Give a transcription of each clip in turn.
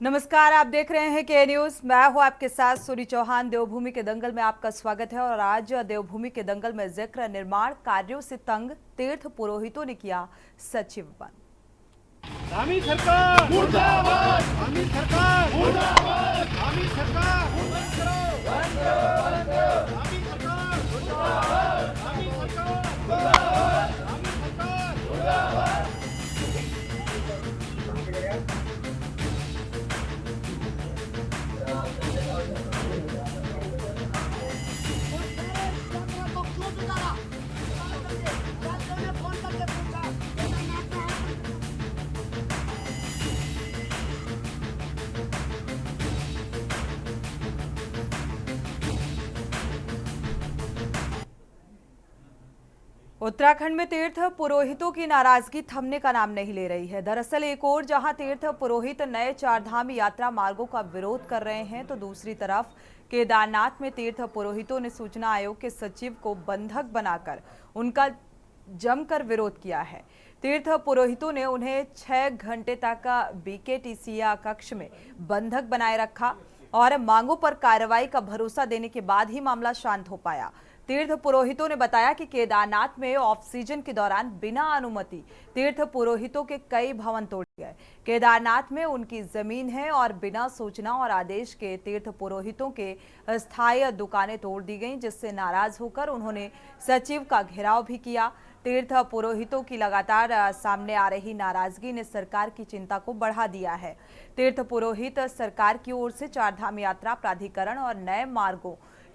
नमस्कार, आप देख रहे हैं के न्यूज। मैं हूं आपके साथ सूरी चौहान। देवभूमि के दंगल में आपका स्वागत है। और आज देवभूमि के दंगल में जिक्र निर्माण कार्यों से तंग तीर्थ पुरोहितों ने किया सचिव बंद। धामी सरकार मुर्दाबाद, धामी सरकार मुर्दाबाद, धामी सरकार बंद करो, बंद करो, बंद करो, धामी सरकार मुर्दाबाद, धामी सरकार मुर्दाबाद, धामी सरकार मुर्दाबाद। उत्तराखंड में तीर्थ पुरोहितों की नाराजगी थमने का नाम नहीं ले रही है। दरअसल एक ओर जहां तीर्थ पुरोहित नए चारधाम यात्रा मार्गों का विरोध कर रहे हैं, तो दूसरी तरफ केदारनाथ में तीर्थ पुरोहितों ने सूचना आयोग के सचिव को बंधक बनाकर उनका जमकर विरोध किया है। तीर्थ पुरोहितों ने उन्हें 6 घंटे तक बीकेटीसीए कक्ष में बंधक बनाए रखा और मांगों पर कार्रवाई का भरोसा देने के बाद ही मामला शांत हो पाया। तीर्थ पुरोहितों ने बताया कि केदारनाथ में ऑफ सीजन के दौरान बिना अनुमति तीर्थ पुरोहितों के कई भवन तोड़े गए। केदारनाथ में उनकी जमीन है और बिना सूचना और आदेश के तीर्थ पुरोहितों के अस्थायी दुकानें तोड़ दी गईं, जिससे नाराज होकर उन्होंने सचिव का घेराव भी किया। तीर्थ पुरोहितों की लगातार सामने आ रही नाराजगी ने सरकार की चिंता को बढ़ा दिया है। तीर्थ पुरोहित सरकार की ओर से चारधाम यात्रा प्राधिकरण और नए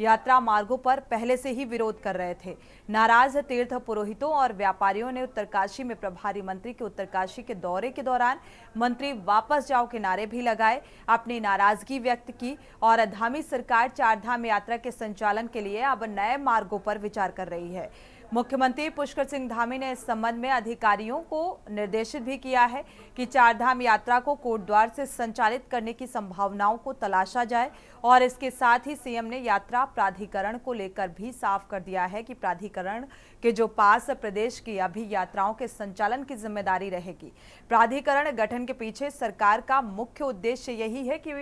यात्रा मार्गों पर पहले से ही विरोध कर रहे थे। नाराज तीर्थ पुरोहितों और व्यापारियों ने उत्तरकाशी में प्रभारी मंत्री के उत्तरकाशी के दौरे के दौरान मंत्री वापस जाओ के नारे भी लगाए, अपनी नाराजगी व्यक्त की और धामी सरकार चारधाम यात्रा के संचालन के लिए अब नए मार्गों पर विचार कर रही है। मुख्यमंत्री पुष्कर सिंह धामी ने इस संबंध में अधिकारियों को निर्देशित भी किया है कि चारधाम यात्रा को कोटद्वार से संचालित करने की संभावनाओं को तलाशा जाए। और इसके साथ ही सीएम ने यात्रा प्राधिकरण को लेकर भी साफ कर दिया है कि प्राधिकरण के जो पास प्रदेश की अभी यात्राओं के संचालन की जिम्मेदारी रहेगी। प्राधिकरण गठन के पीछे सरकार का मुख्य उद्देश्य यही है कि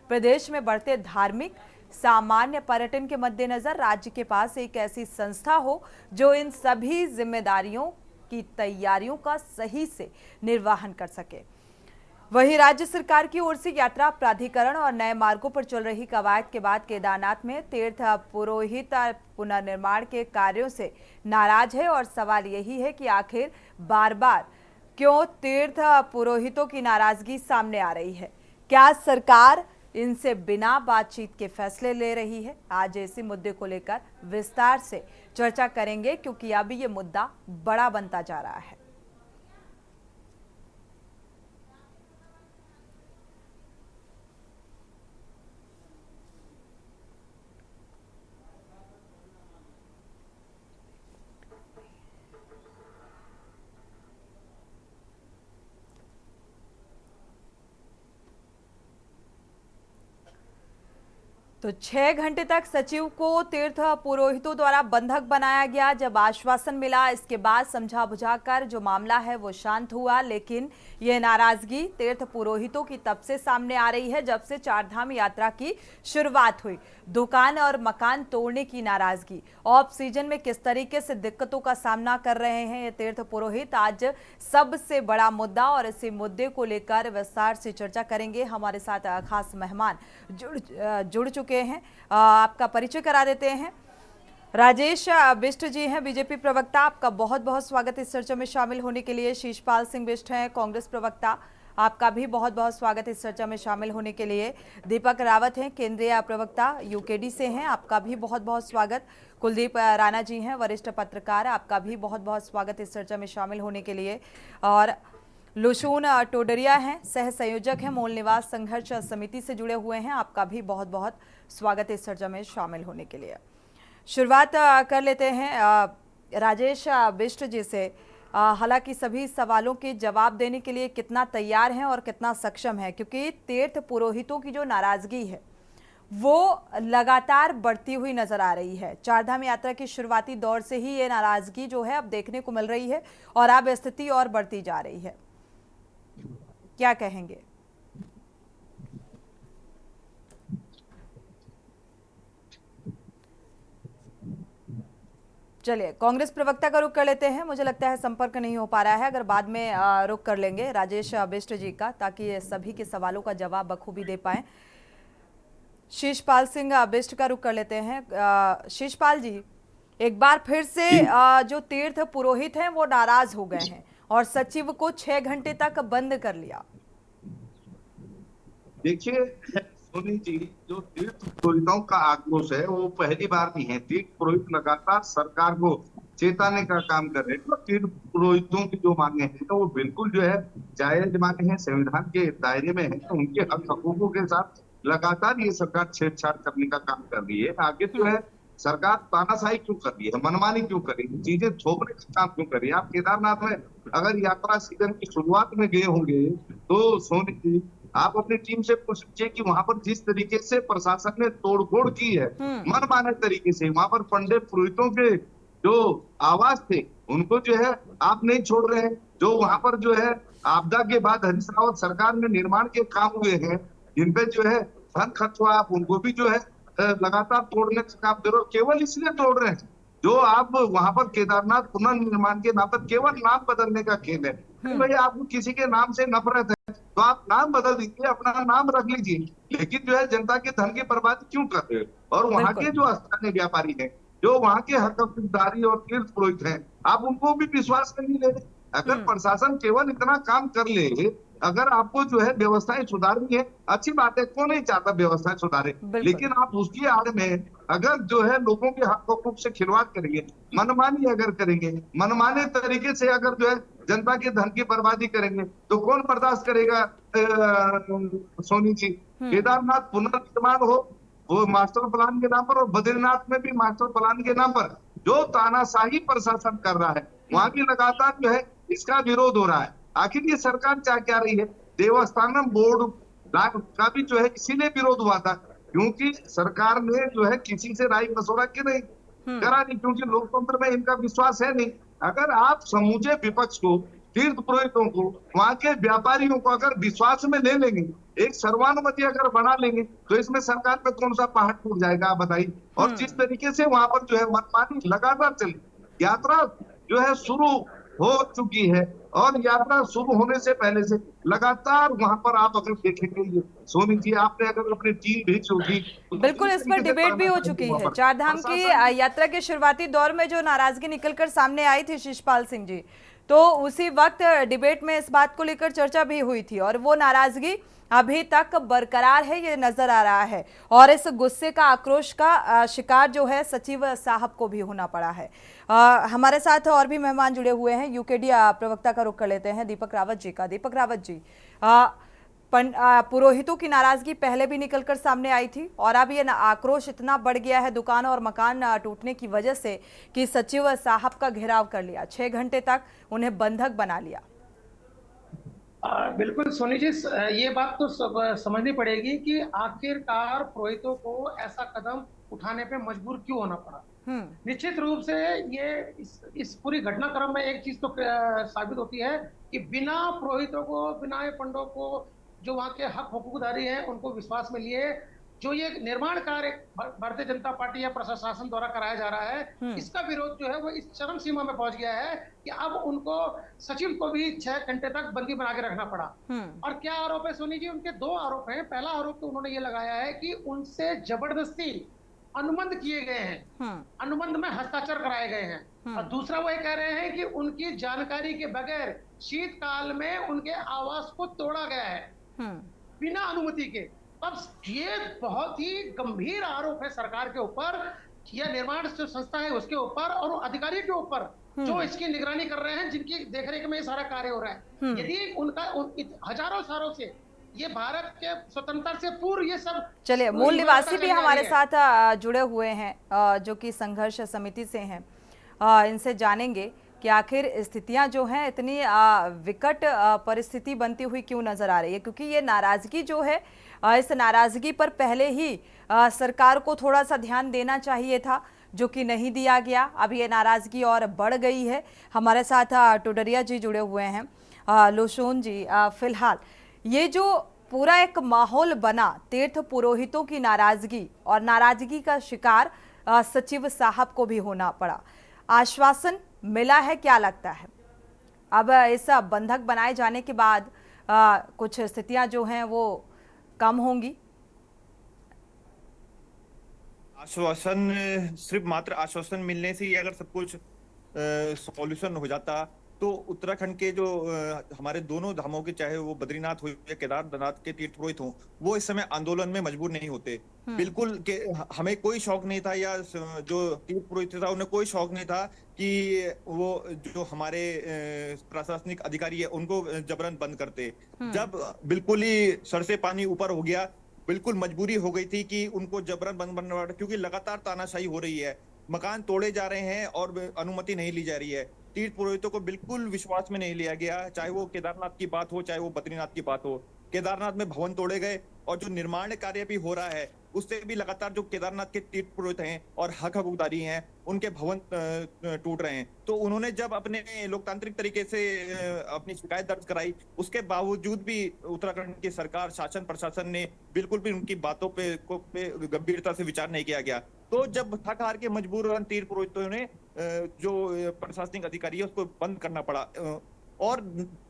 प्रदेश में बढ़ते धार्मिक सामान्य पर्यटन के मद्देनजर राज्य के पास एक ऐसी संस्था हो जो इन सभी जिम्मेदारियों की तैयारियों का सही से निर्वहन कर सके। वहीं राज्य सरकार की ओर से यात्रा प्राधिकरण और नए मार्गों पर चल रही कवायद के बाद केदारनाथ में तीर्थ पुरोहित पुनर्निर्माण के कार्यों से नाराज है। और सवाल यही है कि आखिर बार बार क्यों तीर्थ पुरोहितों की नाराजगी सामने आ रही है? क्या सरकार इनसे बिना बातचीत के फैसले ले रही है? आज इसी मुद्दे को लेकर विस्तार से चर्चा करेंगे, क्योंकि अभी ये मुद्दा बड़ा बनता जा रहा है। तो 6 घंटे तक सचिव को तीर्थ पुरोहितों द्वारा बंधक बनाया गया। जब आश्वासन मिला, इसके बाद समझा बुझाकर जो मामला है वो शांत हुआ। लेकिन यह नाराजगी तीर्थ पुरोहितों की तब से सामने आ रही है जब से चारधाम यात्रा की शुरुआत हुई। दुकान और मकान तोड़ने की नाराजगी, ऑफ सीजन में किस तरीके से दिक्कतों का सामना कर रहे हैं ये तीर्थ पुरोहित, आज सबसे बड़ा मुद्दा। और इसी मुद्दे को लेकर विस्तार से चर्चा करेंगे। हमारे साथ खास मेहमान जुड़ चुके हैं। आपका परिचय करा देते हैं। राजेश बिष्ट जी हैं, बीजेपी प्रवक्ता। आपका बहुत बहुत स्वागत इस चर्चा में शामिल होने के लिए। शीशपाल सिंह बिष्ट हैं, कांग्रेस प्रवक्ता। आपका भी बहुत बहुत स्वागत इस चर्चा में शामिल होने के लिए। दीपक रावत हैं, केंद्रीय प्रवक्ता, यूकेडी से हैं। आपका भी बहुत बहुत स्वागत। कुलदीप राणा जी हैं, वरिष्ठ पत्रकार। आपका भी बहुत बहुत स्वागत इस चर्चा में शामिल होने के लिए। और लुशून टोडरिया हैं, सह संयोजक हैं, मूल निवास संघर्ष समिति से जुड़े हुए हैं। आपका भी बहुत बहुत स्वागत इस चर्चा में शामिल होने के लिए। शुरुआत कर लेते हैं राजेश बिष्ट जी से। हालांकि सभी सवालों के जवाब देने के लिए कितना तैयार हैं और कितना सक्षम है, क्योंकि तीर्थ पुरोहितों की जो नाराजगी है वो लगातार बढ़ती हुई नजर आ रही है। चारधाम यात्रा की शुरुआती दौर से ही ये नाराजगी जो है अब देखने को मिल रही है और अब स्थिति और बढ़ती जा रही है। क्या कहेंगे? चलिए, कांग्रेस प्रवक्ता का रुख कर लेते हैं। मुझे लगता है संपर्क नहीं हो पा रहा है, अगर बाद में रुख कर लेंगे राजेश बिष्ट जी का, ताकि सभी के सवालों का जवाब बखूबी दे पाएं। शीशपाल सिंह बिष्ट का रुख कर लेते हैं। शीशपाल जी, एक बार फिर से जो तीर्थ पुरोहित हैं वो नाराज हो गए हैं और सचिव को 6 घंटे तक बंद कर लिया। देखिए सोनी जी, जो तीर्थ पुरोहितों का आक्रोश है वो पहली बार नहीं है। तीर्थ पुरोहित लगातार सरकार को चेताने का काम कर रहे हैं। तो तीर्थ पुरोहितों की जो मांगे हैं तो वो बिल्कुल जो है जायज मांगे हैं, संविधान के दायरे में है। तो उनके हक हकूकों के साथ लगातार ये सरकार छेड़छाड़ करने का काम कर रही है। आगे जो है सरकार तानाशाही क्यों कर रही है, मनमानी क्यों कर रही है, चीजें थोपने का काम क्यों कर रही है। आप केदारनाथ में अगर यात्रा सीजन की शुरुआत में गए होंगे तो सोनी जी आप अपनी टीम से पूछ लीजिए कि वहां पर जिस तरीके से प्रशासन ने तोड़फोड़ की है मनमाने तरीके से, वहां पर पंडित पुरोहितों के जो आवाज थे उनको जो है आप नहीं छोड़ रहे हैं। जो वहां पर जो है आपदा के बाद हरीश रावत सरकार में निर्माण के काम हुए हैं, जिन पे जो है धन खर्च हुआ, आप उनको भी जो है लगातार तोड़ने का काम कर रहे हो। केवल इसलिए तोड़ रहे हैं जो आप वहां पर केदारनाथ पुनर्निर्माण के नाम पर केवल नाम बदलने का खेल है। भाई आपको किसी के नाम से नफरत है तो आप नाम बदल दीजिए, अपना नाम रख लीजिए। लेकिन जो है जनता के धन की बर्बादी क्यों कर रहे हो। और वहां के जो स्थानीय व्यापारी हैं, जो वहां के हकदारी और तीर्थ पुरोहित हैं, आप उनको भी विश्वास में नहीं ले रहे। अगर प्रशासन केवल इतना काम कर ले, अगर आपको जो है व्यवस्थाएं सुधारनी है, अच्छी बात है, कौन नहीं चाहता व्यवस्थाएं सुधारे, लेकिन आप उसकी आड़ में अगर जो है लोगों के हक हकूक से खिलवाड़ करेंगे, मनमानी अगर करेंगे, मनमाने तरीके से अगर जो है जनता के धन की बर्बादी करेंगे तो कौन बर्दाश्त करेगा। सोनी जी, केदारनाथ पुनर्निर्माण हो वो मास्टर प्लान के नाम पर, और बद्रीनाथ में भी मास्टर प्लान के नाम पर जो तानाशाही प्रशासन कर रहा है, वहां भी लगातार जो है इसका विरोध हो रहा है। आखिर ये सरकार चाह क्या रही है। देवस्थानम बोर्ड का भी जो है इसीलिए विरोध हुआ था क्योंकि सरकार ने जो है किसी से राय मशवरा की नहीं करा नहीं, क्योंकि लोकतंत्र में इनका विश्वास है नहीं। अगर आप समूचे विपक्ष को, तीर्थ पुरोहितों को, वहां के व्यापारियों को अगर विश्वास में ले लेंगे, एक सर्वानुमति अगर बना लेंगे तो इसमें सरकार पे कौन सा पहाड़ टूट जाएगा आप बताइए। और जिस तरीके से वहां पर जो है मनमानी लगातार चली, यात्रा जो है शुरू हो चुकी है और यात्रा शुरू होने से पहले से लगातार वहां पर आप अगर देखेंगे सोनी जी, आपने अगर अपनी टीम भेजी होगी बिल्कुल, इस पर डिबेट भी हो चुकी है। चार धाम की यात्रा के शुरुआती दौर में जो नाराजगी निकलकर सामने आई थी शीशपाल सिंह जी, तो उसी वक्त डिबेट में इस बात को लेकर चर्चा भी हुई थी और वो नाराजगी अभी तक बरकरार है, ये नजर आ रहा है। और इस गुस्से का, आक्रोश का शिकार जो है सचिव साहब को भी होना पड़ा है। हमारे साथ और भी मेहमान जुड़े हुए हैं। यूकेडी प्रवक्ता का रुख कर लेते हैं दीपक रावत जी का। दीपक रावत जी, पुरोहितों की नाराजगी पहले भी निकलकर सामने आई थी और अब ये आक्रोश इतना बढ़ गया है दुकान और मकान टूटने की वजह से कि सचिव साहब का घेराव कर लिया, 6 घंटे तक उन्हें बंधक बना लिया। बिल्कुल सोनी जी, ये बात तो समझनी पड़ेगी कि आखिरकार पुरोहितों को ऐसा कदम उठाने पे मजबूर क्यों होना पड़ा। निश्चित रूप से ये इस पूरी घटनाक्रम में एक चीज तो साबित होती है कि बिना पुरोहितों को, बिना पंडों को, जो वहाँ के हक हकूकदारी हैं उनको विश्वास में लिए जो ये निर्माण कार्य भारतीय जनता पार्टी या प्रशासन द्वारा कराया जा रहा है, इसका विरोध जो है वो इस चरम सीमा में पहुंच गया है कि अब उनको सचिव को भी 6 घंटे तक बंदी बना के रखना पड़ा। और क्या आरोप है सोनी जी? उनके 2 आरोप हैं। पहला आरोप तो उन्होंने ये लगाया है कि उनसे जबरदस्ती अनुबंध किए गए हैं, अनुबंध में हस्ताक्षर कराए गए हैं। और दूसरा वो ये कह रहे हैं कि उनकी जानकारी के बगैर शीतकाल में उनके आवास को तोड़ा गया है बिना अनुमति के। अब ये बहुत ही गंभीर आरोप है सरकार के ऊपर या निर्माण जो संस्था है उसके ऊपर और अधिकारी के ऊपर जो इसकी निगरानी कर रहे हैं, जिनकी देखरेख में ये सारा कार्य हो रहा है। यदि उनका हजारों सालों से ये भारत के स्वतंत्रता से पूर्व ये सब। चलिए, मूल निवासी भी हमारे साथ जुड़े हुए हैं जो कि संघर्ष समिति से हैं, इनसे जानेंगे कि आखिर स्थितियां जो हैं इतनी विकट परिस्थिति बनती हुई क्यों नजर आ रही है, क्योंकि ये नाराजगी जो है, इस नाराजगी पर पहले ही सरकार को थोड़ा सा ध्यान देना चाहिए था, जो कि नहीं दिया गया। अब ये नाराजगी और बढ़ गई है। हमारे साथ टोडरिया जी जुड़े हुए हैं। लोशोन जी, फिलहाल ये जो पूरा एक माहौल बना, तीर्थ पुरोहितों की नाराजगी और नाराजगी का शिकार सचिव साहब को भी होना पड़ा, आश्वासन मिला है, क्या लगता है अब इस बंधक बनाए जाने के बाद कुछ स्थितियां जो हैं वो कम होंगी? आश्वासन, सिर्फ मात्र आश्वासन मिलने से ही अगर सब कुछ सॉल्यूशन हो जाता तो उत्तराखंड के जो हमारे दोनों धामों के, चाहे वो बद्रीनाथ हो या केदारनाथ के तीर्थ पुरोहित हों, वो इस समय आंदोलन में मजबूर नहीं होते। बिल्कुल के हमें कोई शौक नहीं था, या जो तीर्थ पुरोहित था उन्हें कोई शौक नहीं था कि वो जो हमारे प्रशासनिक अधिकारी है उनको जबरन बंद करते। जब बिल्कुल ही सर से पानी ऊपर हो गया, बिल्कुल मजबूरी हो गई थी कि उनको जबरन बंद करना पड़ा, क्योंकि लगातार तानाशाही हो रही है, मकान तोड़े जा रहे हैं और अनुमति नहीं ली जा रही है। तीर्थ पुरोहितों को बिल्कुल विश्वास में नहीं लिया गया, चाहे वो केदारनाथ की बात हो चाहे वो बद्रीनाथ की बात हो। केदारनाथ में भवन तोड़े गए और जो निर्माण कार्य भी हो रहा है उससे भी लगातार जो केदारनाथ के तीर्थ पुरोहित हैं और हक हकदारी हैं उनके भवन टूट रहे हैं। तो उन्होंने जब अपने लोकतांत्रिक तरीके से अपनी शिकायत दर्ज कराई, उसके बावजूद भी उत्तराखंड की सरकार, शासन प्रशासन ने बिल्कुल भी उनकी बातों पे गंभीरता से विचार नहीं किया गया। तो जब थक हार के मजबूर तीर्थ पुरोहितों ने जो प्रशासनिक अधिकारी है उसको बंद करना पड़ा। और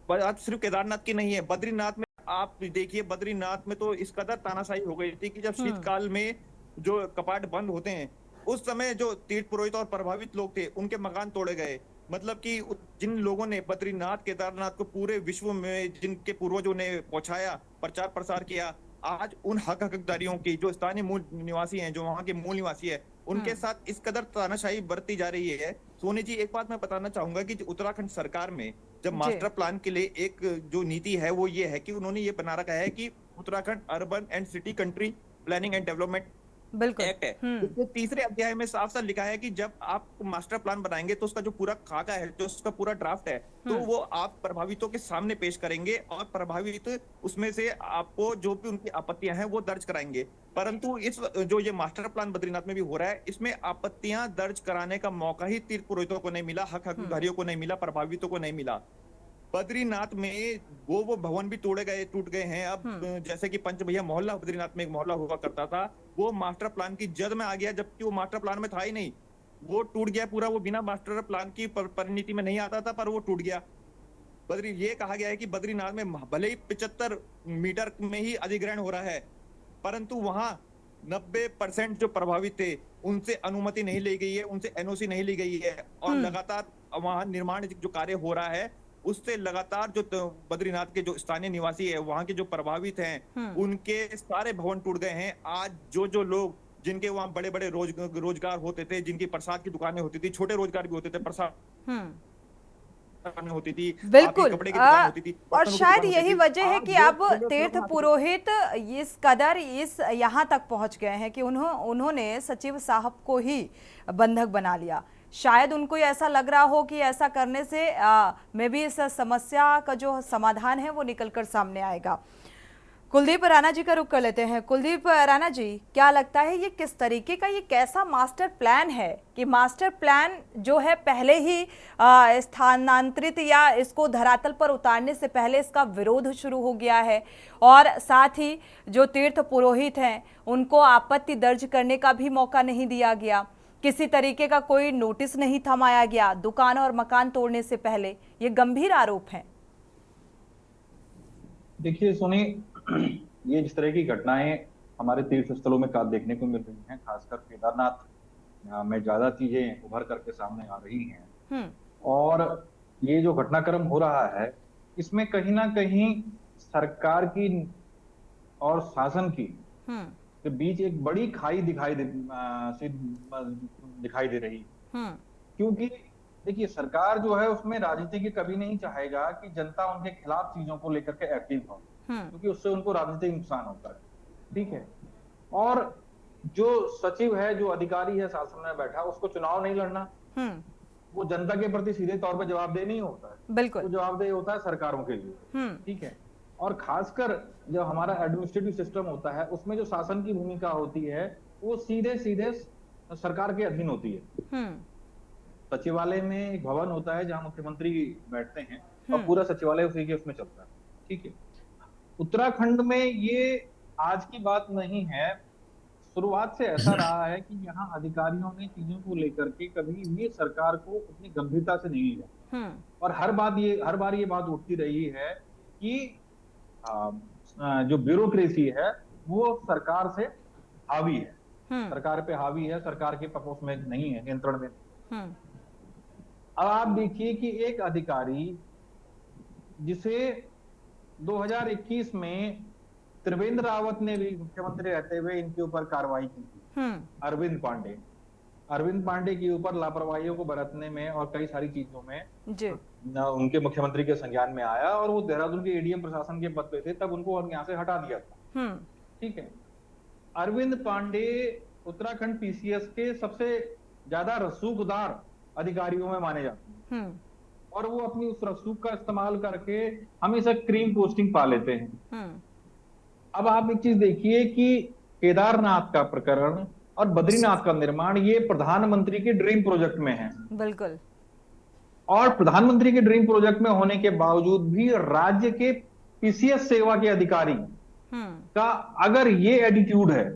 बात सिर्फ केदारनाथ की नहीं है, बद्रीनाथ में आप देखिए, बद्रीनाथ में तो इस कदर तानाशाही हो गई थी कि जब शीतकाल में जो कपाट बंद होते हैं उस समय जो तीर्थ पुरोहित और प्रभावित लोग थे उनके मकान तोड़े गए। मतलब कि जिन लोगों ने बद्रीनाथ केदारनाथ को पूरे विश्व में जिनके पूर्वजों ने पहुंचाया, प्रचार प्रसार किया, आज उन हक हकदारियों की जो स्थानीय मूल निवासी हैं, जो वहां के मूल निवासी है, उनके साथ इस कदर तानाशाही बरती जा रही है। सोनी जी, एक बात मैं बताना चाहूंगा कि उत्तराखंड सरकार में जब मास्टर प्लान के लिए एक जो नीति है वो ये है कि उन्होंने ये बना रखा है कि Uttarakhand urban and city country planning and development act है। इसके तीसरे अध्याय में साफ साफ लिखा है कि जब आप मास्टर प्लान बनाएंगे तो उसका जो पूरा खाका है, जो उसका पूरा ड्राफ्ट है, तो वो आप प्रभावितों के सामने पेश करेंगे और प्रभावित उसमें से आपको जो भी उनकी आपत्तियां हैं वो दर्ज कराएंगे। परंतु इस जो ये मास्टर प्लान बद्रीनाथ में भी हो रहा है, इसमें आपत्तियां दर्ज कराने का मौका ही तीर्थ पुरोहितों को नहीं मिला, हक हकदारियों को नहीं मिला, प्रभावितों को नहीं मिला। बद्रीनाथ में वो भवन भी टूट गए हैं। अब जैसे कि पंच भैया मोहल्ला, बद्रीनाथ में एक मोहल्ला हुआ करता था, वो मास्टर प्लान की जद में आ गया, जबकि वो मास्टर प्लान में था ही नहीं, वो टूट गया पूरा। वो बिना मास्टर प्लान की परिणति में नहीं आता था, पर वो टूट गया। ये कहा गया है कि बद्रीनाथ में भले ही 75 मीटर में ही अधिग्रहण हो रहा है, परंतु वहां 90% जो प्रभावित थे उनसे अनुमति नहीं ली गई है, उनसे एनओसी नहीं ली गई है, और लगातार वहां निर्माण जो कार्य हो रहा है उससे लगातार जो बद्रीनाथ के जो स्थानीय निवासी है, वहां के जो प्रभावित हैं, उनके सारे भवन टूट गए हैं। आज जो लोग जिनके वहां बड़े बड़े रोजगार होते थे, जिनकी प्रसाद की दुकानें होती थी, छोटे रोजगार भी होते थे, प्रसाद होती थी, बिल्कुल, कपड़े की दुकान होती थी, और शायद यही वजह है कि अब तीर्थ पुरोहित इस कदर यहाँ तक पहुंच गए हैं कि उन्होंने सचिव साहब को ही बंधक बना लिया। शायद उनको ऐसा लग रहा हो कि ऐसा करने से में भी इस समस्या का जो समाधान है वो निकलकर सामने आएगा। कुलदीप राणा जी का रुख कर लेते हैं। कुलदीप राणा जी, क्या लगता है ये किस तरीके का, ये कैसा मास्टर प्लान है कि मास्टर प्लान जो है पहले ही स्थानांतरित या इसको धरातल पर उतारने से पहले इसका विरोध शुरू हो गया है, और साथ ही जो तीर्थ पुरोहित हैं उनको आपत्ति दर्ज करने का भी मौका नहीं दिया गया, किसी तरीके का कोई नोटिस नहीं थमाया गया दुकान और मकान तोड़ने से पहले। ये गंभीर आरोप हैं। देखिए सोनी, ये जिस तरह की घटनाएं हमारे तीर्थ स्थलों में देखने को मिल रही हैं, खासकर केदारनाथ में ज्यादा चीजें उभर करके सामने आ रही हैं, और ये जो घटनाक्रम हो रहा है इसमें कहीं ना कहीं सरकार की और शासन की के बीच एक बड़ी खाई दिखाई दे रही, क्योंकि देखिए सरकार जो है उसमें राजनीति की कभी नहीं चाहेगा कि जनता उनके खिलाफ चीजों को लेकर के एक्टिव हो, क्योंकि उससे उनको राजनीतिक नुकसान होता है, ठीक है। और जो सचिव है, जो अधिकारी है शासन में बैठा, उसको चुनाव नहीं लड़ना, वो जनता के प्रति सीधे तौर पर जवाबदेह नहीं होता है, बिल्कुल वो जवाबदेह होता है सरकारों के लिए, ठीक है। और खासकर जो हमारा एडमिनिस्ट्रेटिव सिस्टम होता है उसमें जो शासन की भूमिका होती है वो सीधे सीधे सरकार के अधीन होती है। सचिवालय में एक भवन होता है जहां मुख्यमंत्री बैठते हैं और पूरा सचिवालय उसी के उसमें चलता है, ठीक है। उत्तराखंड में ये आज की बात नहीं है, शुरुआत से ऐसा रहा है कि यहाँ अधिकारियों ने चीजों को लेकर के कभी भी सरकार को उतनी गंभीरता से नहीं लिया, और हर बार ये बात उठती रही है कि जो ब्यूरोक्रेसी है वो सरकार से हावी है, सरकार पे हावी है, सरकार के पपोस में नहीं है, नियंत्रण में। अब आप देखिए कि एक अधिकारी जिसे 2021 में त्रिवेंद्र रावत ने भी मुख्यमंत्री रहते हुए इनके ऊपर कार्रवाई की थी, अरविंद पांडे के ऊपर लापरवाहियों को बरतने में और कई सारी चीजों में उनके मुख्यमंत्री के संज्ञान में आया, और वो देहरादून के एडीएम प्रशासन के पद पे थे, तब उनको यहाँ से हटा दिया था। ठीक है, अरविंद पांडे उत्तराखंड पीसीएस के सबसे ज्यादा रसूखदार अधिकारियों में माने जाते हैं, और वो अपनी उस रसूख का इस्तेमाल करके हमेशा क्रीम पोस्टिंग पा लेते हैं। अब आप एक चीज देखिए कि केदारनाथ का प्रकरण और बद्रीनाथ का निर्माण ये प्रधानमंत्री के ड्रीम प्रोजेक्ट में है, बिल्कुल, और प्रधानमंत्री के ड्रीम प्रोजेक्ट में होने के बावजूद भी राज्य के पीसीएस सेवा के अधिकारी का अगर ये एटीट्यूड है,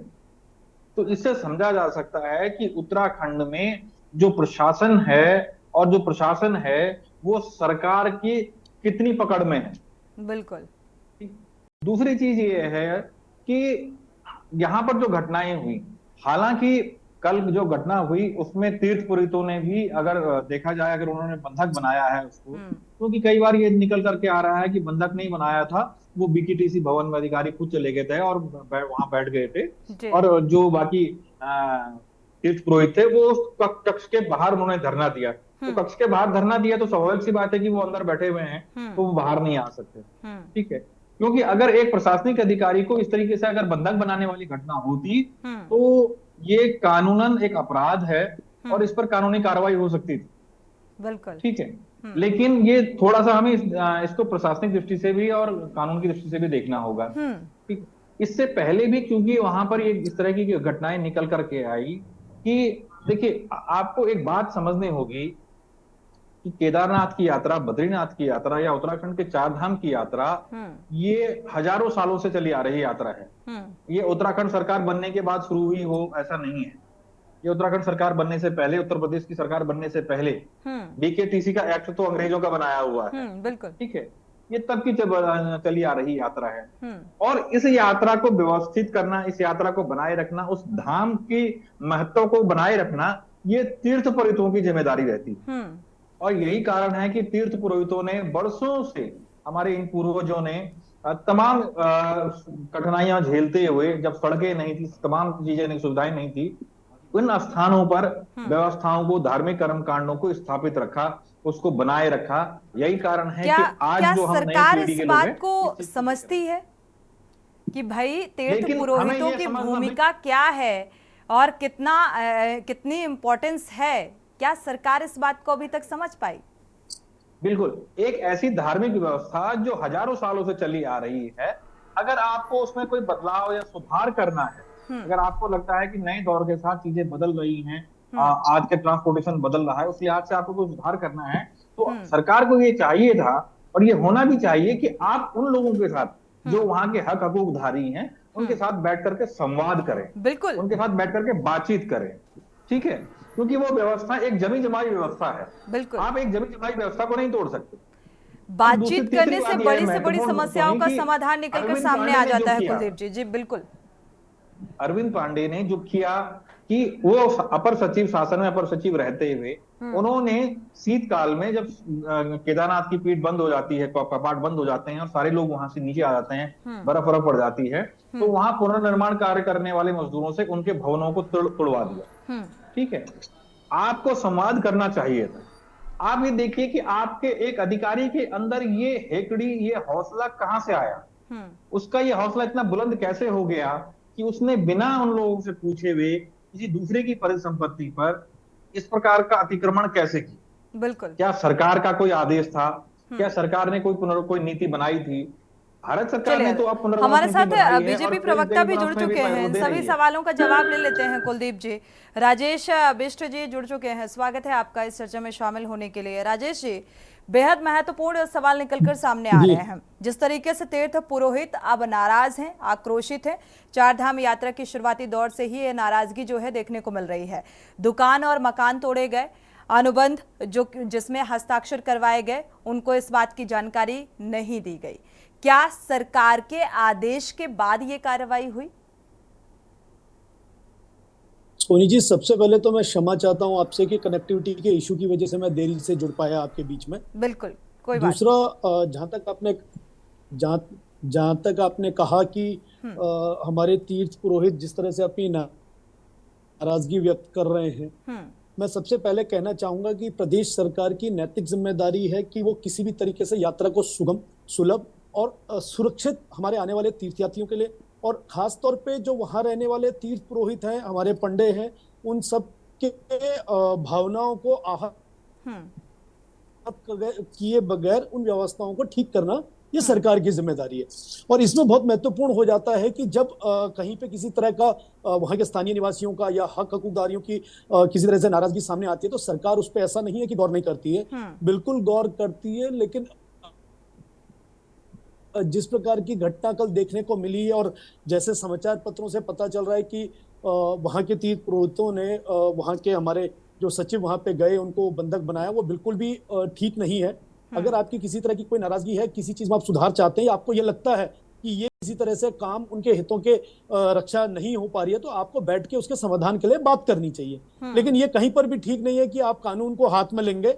तो इससे समझा जा सकता है कि उत्तराखंड में जो प्रशासन है और जो प्रशासन है वो सरकार की कितनी पकड़ में है। बिल्कुल। दूसरी चीज ये है कि यहाँ पर जो घटनाएं हुई, हालांकि कल जो घटना हुई उसमें तीर्थ पुरोहितों ने भी, अगर देखा जाए, अगर उन्होंने बंधक बनाया है उसको, क्योंकि कई बार ये निकल करके आ रहा है कि बंधक नहीं बनाया था, वो बीकेटीसी भवन में अधिकारी खुद चले गए थे और वहां बैठ गए थे, और जो बाकी तीर्थ पुरोहित थे वो कक्ष के बाहर उन्होंने धरना दिया। तो कक्ष के बाहर धरना दिया तो स्वाभाविक सी बात है कि वो अंदर बैठे हुए हैं, तो वो बाहर नहीं आ सकते। ठीक है, क्योंकि अगर एक प्रशासनिक अधिकारी को इस तरीके से अगर बंधक बनाने वाली घटना होती तो ये कानूनन एक अपराध है और इस पर कानूनी कार्रवाई हो सकती थी। बिल्कुल। ठीक है, लेकिन ये थोड़ा सा हमें इसको प्रशासनिक दृष्टि से भी और कानून की दृष्टि से भी देखना होगा। ठीक, इससे पहले भी क्योंकि वहां पर ये इस तरह की घटनाएं निकल करके आई कि देखिए, आपको एक बात समझनी होगी कि केदारनाथ की यात्रा, बद्रीनाथ की यात्रा या उत्तराखंड के 4 धाम की यात्रा, ये हजारों सालों से चली आ रही यात्रा है। ये उत्तराखंड सरकार बनने के बाद शुरू हुई हो ऐसा नहीं है। ये उत्तराखंड सरकार बनने से पहले, उत्तर प्रदेश की सरकार बनने से पहले बीकेटीसी का एक्ट तो अंग्रेजों का बनाया हुआ है। बिल्कुल। ठीक है, ये तब की चली आ रही यात्रा है, और इस यात्रा को व्यवस्थित करना, इस यात्रा को बनाए रखना, उस धाम की महत्व को बनाए रखना, ये तीर्थ पुरोहितों की जिम्मेदारी रहती है। और यही कारण है कि तीर्थ पुरोहितों ने वर्षों से, हमारे इन पूर्वजों ने तमाम कठिनाइयां झेलते हुए, जब सड़कें नहीं थी, तमाम चीजें नहीं, सुविधाएं नहीं थी, उन स्थानों पर व्यवस्थाओं को, धार्मिक कर्म कांडों को स्थापित रखा, उसको बनाए रखा। यही कारण है कि आज जो हम सरकार इस बात को समझती है कि भाई तीर्थ पुरोहितों की भूमिका क्या है और कितनी इंपॉर्टेंस है, क्या सरकार इस बात को अभी तक समझ पाई? बिल्कुल, एक ऐसी धार्मिक व्यवस्था जो हजारों सालों से चली आ रही है, अगर आपको उसमें कोई बदलाव या सुधार करना है, अगर आपको लगता है कि नए दौर के साथ चीजें बदल रही हैं, आज के ट्रांसपोर्टेशन बदल रहा है, उस लिहाज से आपको कोई सुधार करना है, तो सरकार को ये चाहिए था और ये होना भी चाहिए कि आप उन लोगों के साथ जो वहां के हक हकूकधारी हैं, उनके साथ बैठ करके संवाद करें, बिल्कुल, उनके साथ बैठ करके बातचीत करें। ठीक है, क्योंकि वो व्यवस्था एक जमी जमाई व्यवस्था है। बिल्कुल, आप एक जमी जमाई व्यवस्था को नहीं तोड़ सकते। बातचीत करने से बड़ी समस्याओं का समाधान निकलकर सामने आ जाता है। कुलदीप जी, जी बिल्कुल। अरविंद पांडे ने जो किया कि वो अपर सचिव शासन में अपर सचिव रहते हुए उन्होंने शीतकाल में, जब केदारनाथ की पीठ बंद हो जाती है, कपाट बंद हो जाते हैं और सारे लोग वहां से नीचे आ जाते हैं, बर्फ पड़ जाती है, तो वहां पुनर्निर्माण कार्य करने वाले मजदूरों से उनके भवनों को तोड़वा दिया। ठीक है, आपको संवाद करना चाहिए था। आप ये देखिए कि आपके एक अधिकारी के अंदर ये हेकड़ी, ये हौसला कहां से आया, उसका ये हौसला इतना बुलंद कैसे हो गया कि उसने बिना उन लोगों से पूछे हुए किसी दूसरे की परिसंपत्ति पर इस प्रकार का अतिक्रमण कैसे की? बिल्कुल, क्या सरकार का कोई आदेश था? क्या सरकार ने कोई नीति बनाई थी? भारत सरकार ने चलिए, तो अब पुनर्वास हमारे नीति साथ बनाई है बीजेपी और फेज प्रवक्ता भी वन जुड़ में चुके पैरोल हैं। दे सभी रही है। सवालों का जवाब ले लेते हैं। कुलदीप जी, राजेश बिष्ट जी जुड़ चुके हैं। स्वागत है आपका इस चर्चा में शामिल होने के लिए। राजेश जी, बेहद महत्वपूर्ण सवाल निकलकर सामने आ रहे हैं। जिस तरीके से तीर्थ पुरोहित अब नाराज हैं, आक्रोशित हैं, चार धाम यात्रा की शुरुआती दौर से ही ये नाराजगी जो है देखने को मिल रही है। दुकान और मकान तोड़े गए, अनुबंध जो जिसमें हस्ताक्षर करवाए गए उनको इस बात की जानकारी नहीं दी गई। क्या सरकार के आदेश के बाद ये कार्रवाई हुई? सोनी जी, सबसे पहले तो मैं क्षमा चाहता हूं आपसे कि कनेक्टिविटी के इशू की वजह से मैं देरी से जुड़ पाया आपके बीच में। बिल्कुल, कोई बात दूसरा, जहां तक आपने कहा कि हमारे तीर्थ पुरोहित जिस तरह से अपनी नाराजगी व्यक्त कर रहे हैं, मैं सबसे पहले कहना चाहूंगा कि प्रदेश सरकार की नैतिक जिम्मेदारी है कि वो किसी भी तरीके से यात्रा को सुगम, सुलभ और सुरक्षित हमारे आने वाले तीर्थयात्रियों के लिए, और खास तौर पे जो वहां रहने वाले तीर्थ पुरोहित हैं, हमारे पंडे हैं, उन सब के भावनाओं को आहत किए बगैर उन व्यवस्थाओं को ठीक करना ये सरकार की जिम्मेदारी है। और इसमें बहुत महत्वपूर्ण हो जाता है कि जब कहीं पे किसी तरह का वहां के स्थानीय निवासियों का या हकदारियों की किसी तरह से नाराजगी सामने आती है तो सरकार उस पर ऐसा नहीं है कि गौर नहीं करती है, बिल्कुल गौर करती है। लेकिन जिस प्रकार की घटना कल देखने को मिली और जैसे समाचार पत्रों से पता चल रहा है कि वहां के तीर्थ पुरोहितों ने वहां के हमारे जो सचिव वहां पे गए उनको बंधक बनाया, वो बिल्कुल भी ठीक नहीं है। अगर आपकी किसी तरह की कोई नाराजगी है, किसी चीज में आप सुधार चाहते हैं, आपको ये लगता है कि ये किसी तरह से काम उनके हितों के रक्षा नहीं हो पा रही है, तो आपको बैठ के उसके समाधान के लिए बात करनी चाहिए। लेकिन ये कहीं पर भी ठीक नहीं है कि आप कानून को हाथ में लेंगे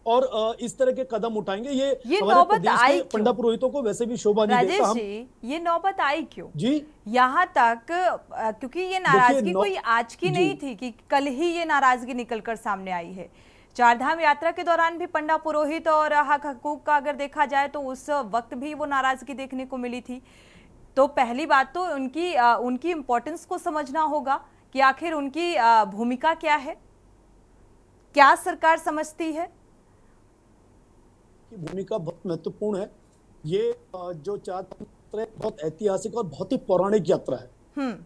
और इस तरह के कदम उठाएंगे। ये हमारे प्रदेश के पंडा पुरोहितों को वैसे भी शोभा नहीं देता। राजेश जी, ये नौबत आई क्यों जी यहाँ तक? क्योंकि ये नाराजगी कोई आज की नहीं थी कि कल ही ये नाराजगी निकलकर सामने आई है। चारधाम यात्रा के दौरान भी पंडा पुरोहित और हक हकूक का अगर देखा जाए तो उस वक्त भी वो नाराजगी देखने को मिली थी। तो पहली बात तो उनकी इम्पोर्टेंस को समझना होगा कि आखिर उनकी भूमिका क्या है, क्या सरकार समझती है। की भूमिका बहुत महत्वपूर्ण है। ये जो चार यात्रा है बहुत ऐतिहासिक और बहुत ही पौराणिक यात्रा है,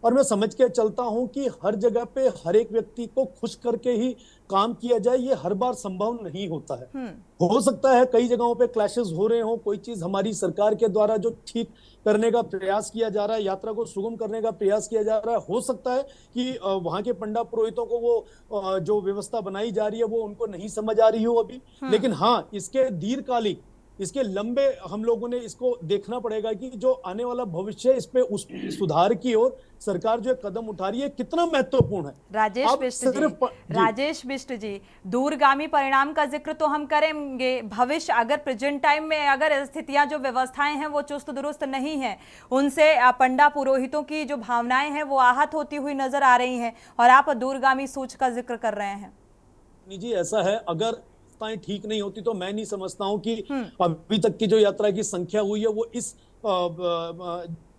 और मैं समझ के चलता हूं कि हर जगह पे हर एक व्यक्ति को खुश करके ही काम किया जाए, ये हर बार संभव नहीं होता है। हो सकता है कई जगहों पे क्लैशेस हो रहे हो, कोई चीज हमारी सरकार के द्वारा जो ठीक करने का प्रयास किया जा रहा है, यात्रा को सुगम करने का प्रयास किया जा रहा है, हो सकता है कि वहां के पंडा पुरोहितों को वो जो व्यवस्था बनाई जा रही है वो उनको नहीं समझ आ रही हो अभी। लेकिन हाँ, इसके दीर्घकालिक, इसके लंबे हम लोगों ने इसको देखना पड़ेगा कि जो आने वाला भविष्य है, इस पे उस सुधार की ओर सरकार जो कदम उठा रही है कितना महत्वपूर्ण है। राजेश बिष्ट जी, दूरगामी परिणाम का जिक्र तो हम करेंगे। भविष्य अगर प्रेजेंट टाइम में अगर स्थितियां जो व्यवस्थाएं हैं वो चुस्त दुरुस्त नहीं है, उनसे पंडा पुरोहितों की जो भावनाएं हैं वो आहत होती हुई नजर आ रही हैं, और आप दूरगामी सोच का जिक्र कर रहे हैं। जी ऐसा है, अगर ठीक नहीं होती तो मैं नहीं समझता हूं कि अभी तक की जो यात्रा की संख्या हुई है वो इस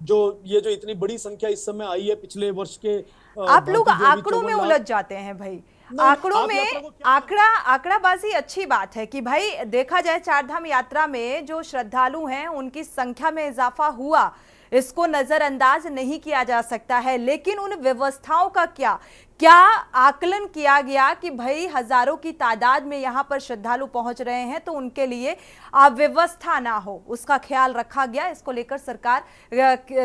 जो इतनी बड़ी संख्या इस समय आई है पिछले वर्ष के। आप लोग आंकड़ों में उलझ जाते हैं भाई। आंकड़ों में आंकड़ाबाजी अच्छी बात है कि भाई देखा जाए चारधाम यात्रा में जो श्रद्धालु हैं उनकी संख्या में इजाफा हुआ, इसको नजरअंदाज नहीं किया जा सकता है। लेकिन उन व्यवस्थाओं का क्या आकलन किया गया कि भाई हजारों की तादाद में यहां पर श्रद्धालु पहुंच रहे हैं तो उनके लिए अव्यवस्था ना हो, उसका ख्याल रखा गया। इसको लेकर सरकार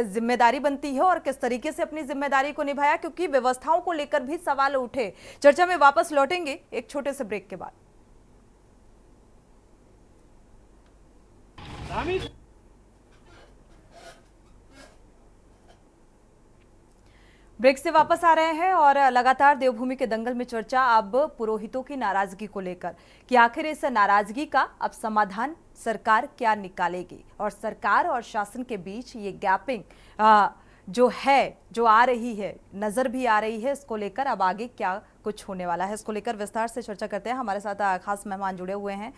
जिम्मेदारी बनती है और किस तरीके से अपनी जिम्मेदारी को निभाया, क्योंकि व्यवस्थाओं को लेकर भी सवाल उठे। चर्चा में वापस लौटेंगे एक छोटे से ब्रेक के बाद। ब्रेक से वापस आ रहे हैं और लगातार देवभूमि के दंगल में चर्चा अब पुरोहितों की नाराजगी को लेकर कि आखिर इस नाराजगी का अब समाधान सरकार क्या निकालेगी, और सरकार और शासन के बीच ये गैपिंग जो आ रही है, नजर भी आ रही है, इसको लेकर अब आगे क्या कुछ होने वाला है। इसको लेकर विस्तार से चर्चा करते हैं। हमारे साथ खास मेहमान जुड़े हुए हैं।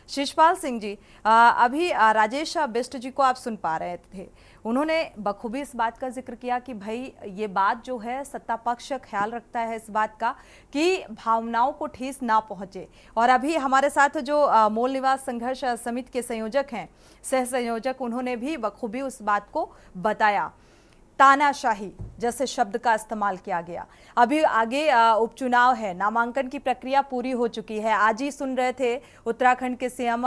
शिषपाल सिंह जी, अभी राजेश बिष्ट जी को आप सुन पा रहे थे, उन्होंने बखूबी इस बात का जिक्र किया कि भाई ये बात जो है सत्ता पक्ष ख्याल रखता है इस बात का कि भावनाओं को ठेस ना पहुंचे। और अभी हमारे साथ जो मूल निवास संघर्ष समिति के संयोजक हैं, सह संयोजक, उन्होंने भी बखूबी उस बात को बताया। तानाशाही जैसे शब्द का इस्तेमाल किया गया। अभी आगे उपचुनाव है, नामांकन की प्रक्रिया पूरी हो चुकी है। आज ही सुन रहे थे उत्तराखंड के सीएम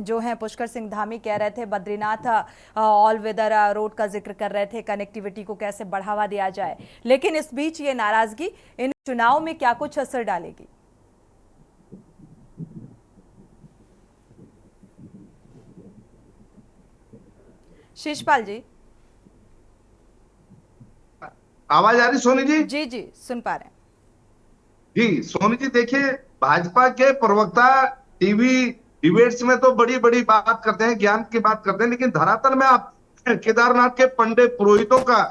जो हैं पुष्कर सिंह धामी कह रहे थे बद्रीनाथ ऑल वेदर रोड का जिक्र कर रहे थे, कनेक्टिविटी को कैसे बढ़ावा दिया जाए। लेकिन इस बीच ये नाराजगी इन चुनाव में क्या कुछ असर डालेगी? शिषपाल जी, आवाज आ रही सोनी जी? जी जी सुन पा रहे हैं। जी सोनी जी, देखिए भाजपा के प्रवक्ता टीवी डिबेट्स में तो बड़ी बड़ी बात करते हैं, ज्ञान की बात करते हैं, लेकिन धरातल में आप केदारनाथ के पंडित पुरोहितों का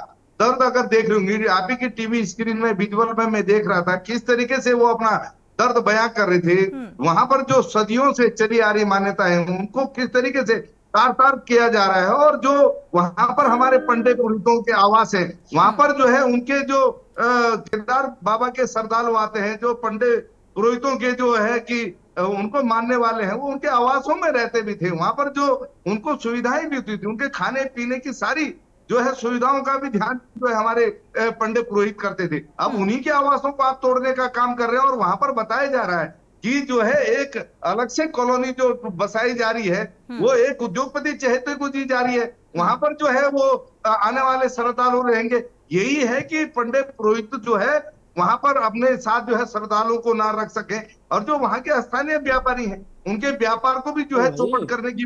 दर्द अगर देख रहे होंगे, आप ही की टीवी स्क्रीन में विजुअल में मैं देख रहा था किस तरीके से वो अपना दर्द बयां कर रहे थे। वहां पर जो सदियों से चली आ रही मान्यता है उनको किस तरीके से तार तार किया जा रहा है, और जो वहां पर हमारे पंडित पुरोहितों के आवास है, वहां पर जो है उनके जो केदार बाबा के श्रद्धालु आते हैं, जो पंडित पुरोहितों के जो है कि उनको मानने वाले हैं, वो उनके आवासों में रहते भी थे। वहां पर जो उनको सुविधाएं भी होती थी, उनके खाने पीने की सारी जो है सुविधाओं का भी ध्यान जो है हमारे पंडित पुरोहित करते थे। अब उन्हीं के आवासों को आप तोड़ने का काम कर रहे हैं, और वहां पर बताया जा रहा है कि जो है एक अलग से कॉलोनी जो बसाई जा रही है वो एक उद्योगपति चहेते को दी जा रही है। वहां पर जो है वो आने वाले श्रद्धालु रहेंगे। यही है कि पंडित पुरोहित जो है वहां पर अपने साथ जो है श्रद्धालुओं को ना रख सके, और जो वहां के स्थानीय व्यापारी हैं उनके व्यापार को भी जो है चौपट करने की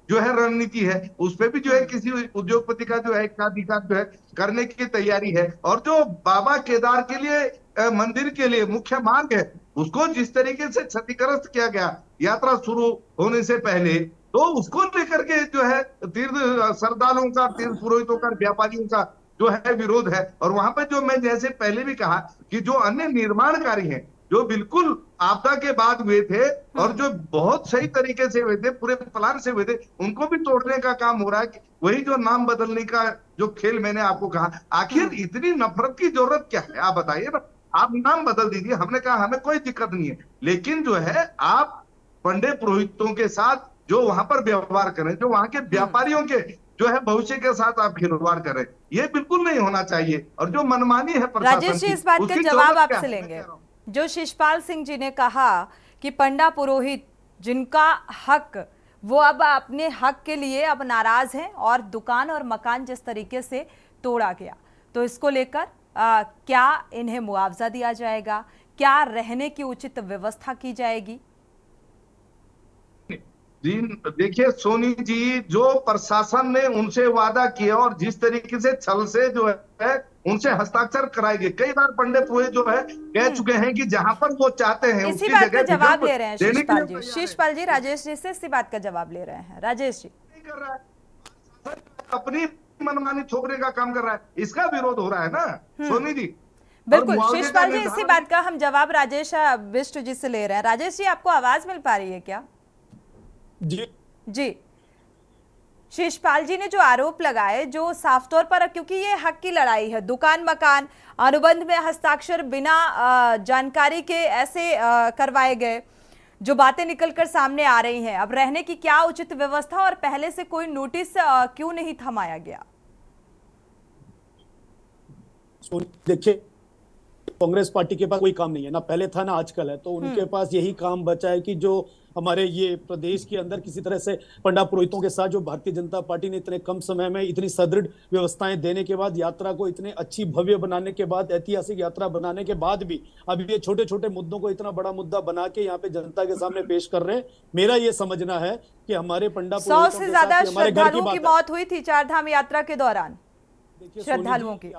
जो है रणनीति है, उस पर भी जो है किसी उद्योगपति का जो है एकाधिकार जो है करने की तैयारी है। और जो बाबा केदार के लिए मंदिर के लिए मुख्य मार्ग है उसको जिस तरीके से क्षतिग्रस्त किया गया यात्रा शुरू होने से पहले, तो उसको लेकर के जो है तीर्थ श्रद्धालुओं का, तीर्थ पुरोहितों का, व्यापारियों का जो है विरोध है। और वहां पर जो मैं जैसे पहले भी कहा कि जो अन्य निर्माण कार्य हैं जो बिल्कुल आपदा के बाद हुए थे और जो बहुत सही तरीके से हुए थे, पूरे प्लान से हुए थे, उनको भी तोड़ने का काम हो रहा है। वही जो नाम बदलने का जो खेल मैंने आपको कहा, आखिर इतनी नफरत की जरूरत क्या है आप बताइए ना। आप नाम बदल दीजिए, हमने कहा हमें कोई दिक्कत नहीं है, लेकिन जो है आप पंडित पुरोहितों के साथ जो वहां पर व्यवहार करें, जो वहां के व्यापारियों के जो है भविष्य के साथ आप खिलवाड़ करें, ये बिल्कुल नहीं होना चाहिए। और जो मनमानी है राजेश जी, इस बात का जवाब आपसे लेंगे। जो शिषपाल सिंह जी ने कहा कि पंडा पुरोहित जिनका हक, वो अब अपने हक के लिए अब नाराज हैं और दुकान और मकान जिस तरीके से तोड़ा गया, तो इसको लेकर क्या इन्हें मुआवजा दिया जाएगा, क्या रहने की उचित व्यवस्था की जाएगी? जी देखिए सोनी जी, जो प्रशासन ने उनसे वादा किया और जिस तरीके से छल से जो है उनसे हस्ताक्षर कराएंगे, कई बार पंडित पुरोहित जो है कह चुके हैं कि जहां पर वो चाहते हैं इसी बात का जवाब ले रहे हैं शिषपाल जी। शिषपाल जी राजेश जी से इसी बात का जवाब ले रहे हैं। राजेश जी, नहीं कर रहा है, अपनी मनमानी थोपने का काम कर रहा है, इसका विरोध हो रहा है ना सोनी जी। बिल्कुल शिषपाल जी, इसी बात का हम जवाब राजेश बिष्ट जी से ले रहे हैं। राजेश जी, आपको आवाज मिल पा रही है क्या? जी जी, शिषपाल जी ने जो आरोप लगाए, जो साफ तौर पर, क्योंकि ये हक की लड़ाई है, दुकान मकान अनुबंध में हस्ताक्षर बिना जानकारी के ऐसे करवाए गए, जो बातें निकलकर सामने आ रही हैं, अब रहने की क्या उचित व्यवस्था और पहले से कोई नोटिस क्यों नहीं थमाया गया? देखिए, कांग्रेस पार्टी के पास कोई काम नहीं है, ना पहले था ना आजकल है, तो उनके पास यही काम बचा है कि जो हमारे ये प्रदेश के अंदर किसी तरह से पंडा पुरोहितों के साथ जो भारतीय जनता पार्टी ने इतने कम समय में इतनी सुदृढ़ व्यवस्थाएं देने के बाद, यात्रा को इतने अच्छी भव्य बनाने के बाद, ऐतिहासिक यात्रा बनाने के बाद भी अब ये छोटे छोटे मुद्दों को इतना बड़ा मुद्दा बना के यहाँ पे जनता के सामने पेश कर रहे हैं। मेरा ये समझना है कि हमारे पंडा 100 से ज्यादा श्रद्धालुओं की मौत हुई थी चारधाम यात्रा के दौरान, श्रद्धालुओं की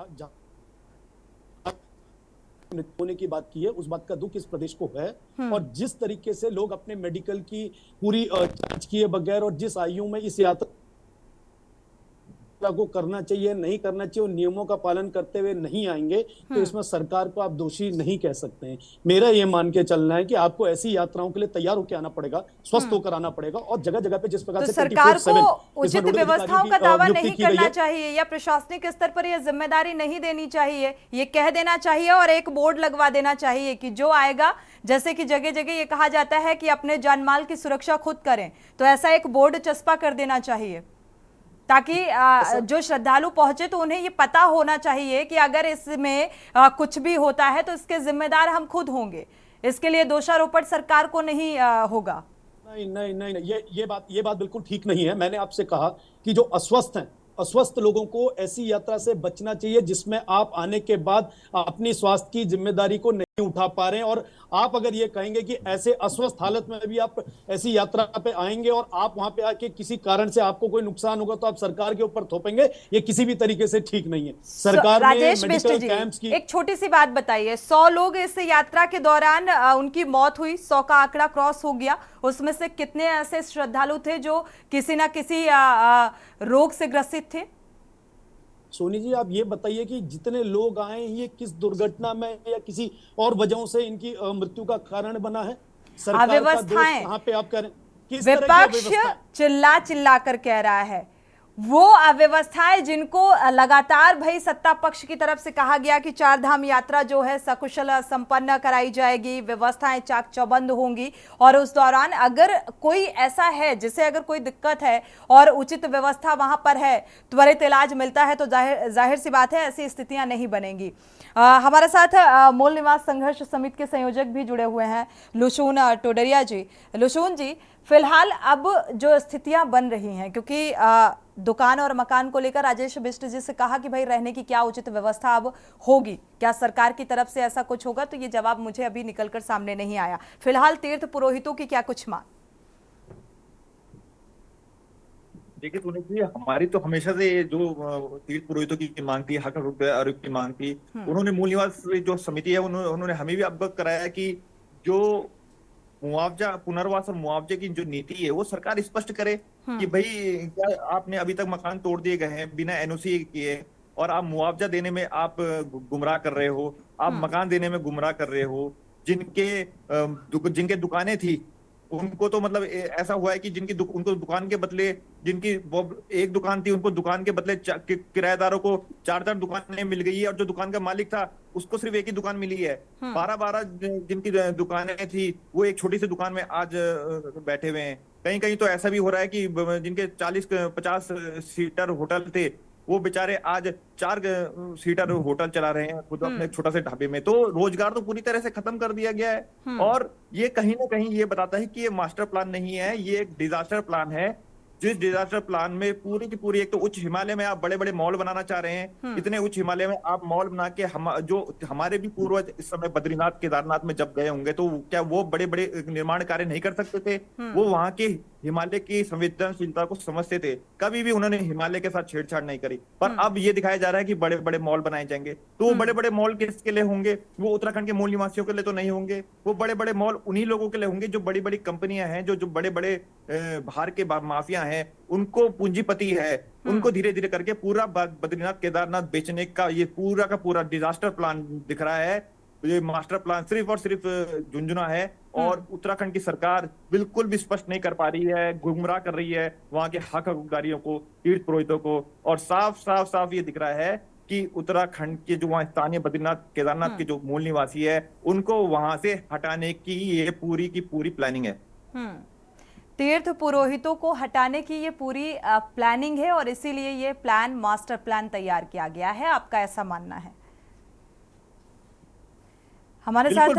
होने की बात की है, उस बात का दुख इस प्रदेश को है। और जिस तरीके से लोग अपने मेडिकल की पूरी जांच किए बगैर और जिस आयु में इस यात्रा यात्रा को करना चाहिए नहीं करना चाहिए, उन नियमों का पालन करते हुए नहीं आएंगे तो इसमें सरकार को आप दोषी नहीं कह सकते हैं। मेरा ये मान के चलना है कि आपको ऐसी यात्राओं के लिए तैयार होकर आना पड़ेगा, स्वस्थ होकर आना पड़ेगा, और जगह जगह पे जिस प्रकार तो से सरकार 24/7 को उचित इसमें व्यवस्थाओं का की, दावा नियुक्ति नहीं की गई करना है। चाहिए, या प्रशासनिक स्तर पर यह जिम्मेदारी नहीं देनी चाहिए, ये कह देना चाहिए और एक बोर्ड लगवा देना चाहिए कि जो आएगा, जैसे कि जगह जगह ये कहा जाता है कि अपने जानमाल की सुरक्षा खुद करें, तो ऐसा एक बोर्ड चस्पा कर देना चाहिए ताकि जो श्रद्धालु पहुंचे तो उन्हें ये पता होना चाहिए कि अगर इसमें कुछ भी होता है तो इसके जिम्मेदार हम खुद होंगे, इसके लिए दोषारोपण सरकार को नहीं होगा। नहीं नहीं नहीं नहीं, ये बात बिल्कुल ठीक नहीं है। मैंने आपसे कहा कि जो अस्वस्थ हैं, अस्वस्थ लोगों को ऐसी यात्रा से बचना चाहिए जिसमें आप आने के बाद अपनी स्वास्थ्य की जिम्मेदारी को नहीं उठा पा रहे हैं। और आप अगर ये कहेंगे कि ऐसे अस्वस्थ हालत में भी आप ऐसी यात्रा पे आएंगे और आप वहां पे आके किसी कारण से आपको कोई नुकसान होगा तो आप सरकार के ऊपर थोपेंगे, ये किसी भी तरीके से ठीक नहीं है। सरकार ने राजेश बिष्ट मेडिकल जी, कैंप्स की एक छोटी सी बात बताइए, 100 लोग इस यात्रा के दौरान उनकी मौत हुई, 100 का आंकड़ा क्रॉस हो गया, उसमें से कितने ऐसे श्रद्धालु थे जो किसी ना किसी रोग से ग्रसित थे? सोनी जी, आप ये बताइए कि जितने लोग आए ये किस दुर्घटना में या किसी और वजहों से इनकी मृत्यु का कारण बना है? सरकार का दोष कहां पे आप करें? किस तरह की विपक्ष अव्यवस्था? चिल्ला चिल्ला कर कह रहा है वो अव्यवस्थाएं जिनको लगातार भाई सत्ता पक्ष की तरफ से कहा गया कि चार धाम यात्रा जो है सकुशल संपन्न कराई जाएगी, व्यवस्थाएं चाक चौबंद होंगी, और उस दौरान अगर कोई ऐसा है जिसे अगर कोई दिक्कत है और उचित व्यवस्था वहां पर है, त्वरित इलाज मिलता है, तो जाहिर सी बात है ऐसी स्थितियां नहीं बनेंगी। हमारे साथ मूल निवास संघर्ष समिति के संयोजक भी जुड़े हुए हैं, लुशून टोडरिया जी। लुशून जी, फिलहाल अब जो स्थितियां बन रही हैं, क्योंकि दुकान और मकान को लेकर राजेश बिष्ट जी से कहा कि भाई रहने की क्या उचित व्यवस्था अब होगी, क्या सरकार की तरफ से ऐसा कुछ होगा, तो ये जवाब मुझे अभी निकलकर सामने नहीं आया। फिलहाल तीर्थ पुरोहितों की क्या कुछ मांग? देखिए सोनी जी, हमारी तो हमेशा से जो तीर्थ पुरोहितों की मांग थी, हक आरोप की मांग थी, उन्होंने मूल निवास जो समिति है उन्होंने हमें भी अवगत कराया कि जो मुआवजा, पुनर्वास और मुआवजे की जो नीति है वो सरकार स्पष्ट करे कि भाई क्या आपने अभी तक मकान तोड़ दिए गए हैं बिना एनओसी किए, और आप मुआवजा देने में आप गुमराह कर रहे हो, आप मकान देने में गुमराह कर रहे हो। जिनके दुकानें थी उनको तो मतलब ऐसा हुआ है कि उनको दुकान के बदले, जिनकी एक दुकान थी उनको दुकान के बदले किराएदारों को 4 दुकानें मिल गई है, और जो दुकान का मालिक था उसको सिर्फ एक ही दुकान मिली है। 12 जिनकी दुकानें थी वो एक छोटी सी दुकान में आज बैठे हुए हैं। कहीं कहीं तो ऐसा भी हो रहा है कि जिनके 40-50 सीटर होटल थे वो बेचारे आज 4 सीटर होटल चला रहे हैं खुद अपने छोटा से ढाबे में। तो रोजगार तो पूरी तरह से खत्म कर दिया गया है, और ये कहीं ना कहीं ये बताता है कि ये मास्टर प्लान नहीं है, ये एक डिजास्टर प्लान है। जिस डिजास्टर प्लान में पूरी की पूरी, एक तो उच्च हिमालय में आप बड़े बड़े मॉल बनाना चाह रहे हैं, इतने उच्च हिमालय में आप मॉल बना के जो हमारे भी पूर्वज इस समय बद्रीनाथ केदारनाथ में जब गए होंगे तो क्या वो बड़े बड़े निर्माण कार्य नहीं कर सकते थे? वो वहां के हिमालय की संवेदनशीलता को समझते थे, कभी भी उन्होंने हिमालय के साथ छेड़छाड़ नहीं करी। पर अब ये दिखाया जा रहा है कि बड़े बड़े मॉल बनाए जाएंगे, तो वो बड़े बड़े मॉल किसके लिए होंगे? वो उत्तराखंड के मूल निवासियों के लिए तो नहीं होंगे। वो बड़े बड़े मॉल उन्हीं लोगों के लिए होंगे जो बड़ी बड़ी कंपनियां हैं, जो बड़े बड़े बाहर के माफिया हैं, उनको पूंजीपति है, उनको धीरे धीरे करके पूरा बद्रीनाथ केदारनाथ बेचने का ये पूरा का पूरा डिजास्टर प्लान दिख रहा है। ये मास्टर प्लान सिर्फ और सिर्फ झुंझुना है, और उत्तराखंड की सरकार बिल्कुल भी स्पष्ट नहीं कर पा रही है, गुमराह कर रही है वहां के हकदारियों को, तीर्थ पुरोहितों को। और साफ साफ साफ ये दिख रहा है कि उत्तराखंड के जो वहां स्थानीय बद्रीनाथ केदारनाथ के जो मूल निवासी है उनको वहां से हटाने की ये पूरी की पूरी प्लानिंग है। तीर्थ पुरोहितों को हटाने की ये पूरी प्लानिंग है, और इसीलिए ये प्लान, मास्टर प्लान तैयार किया गया है, आपका ऐसा मानना है? हमारे साथ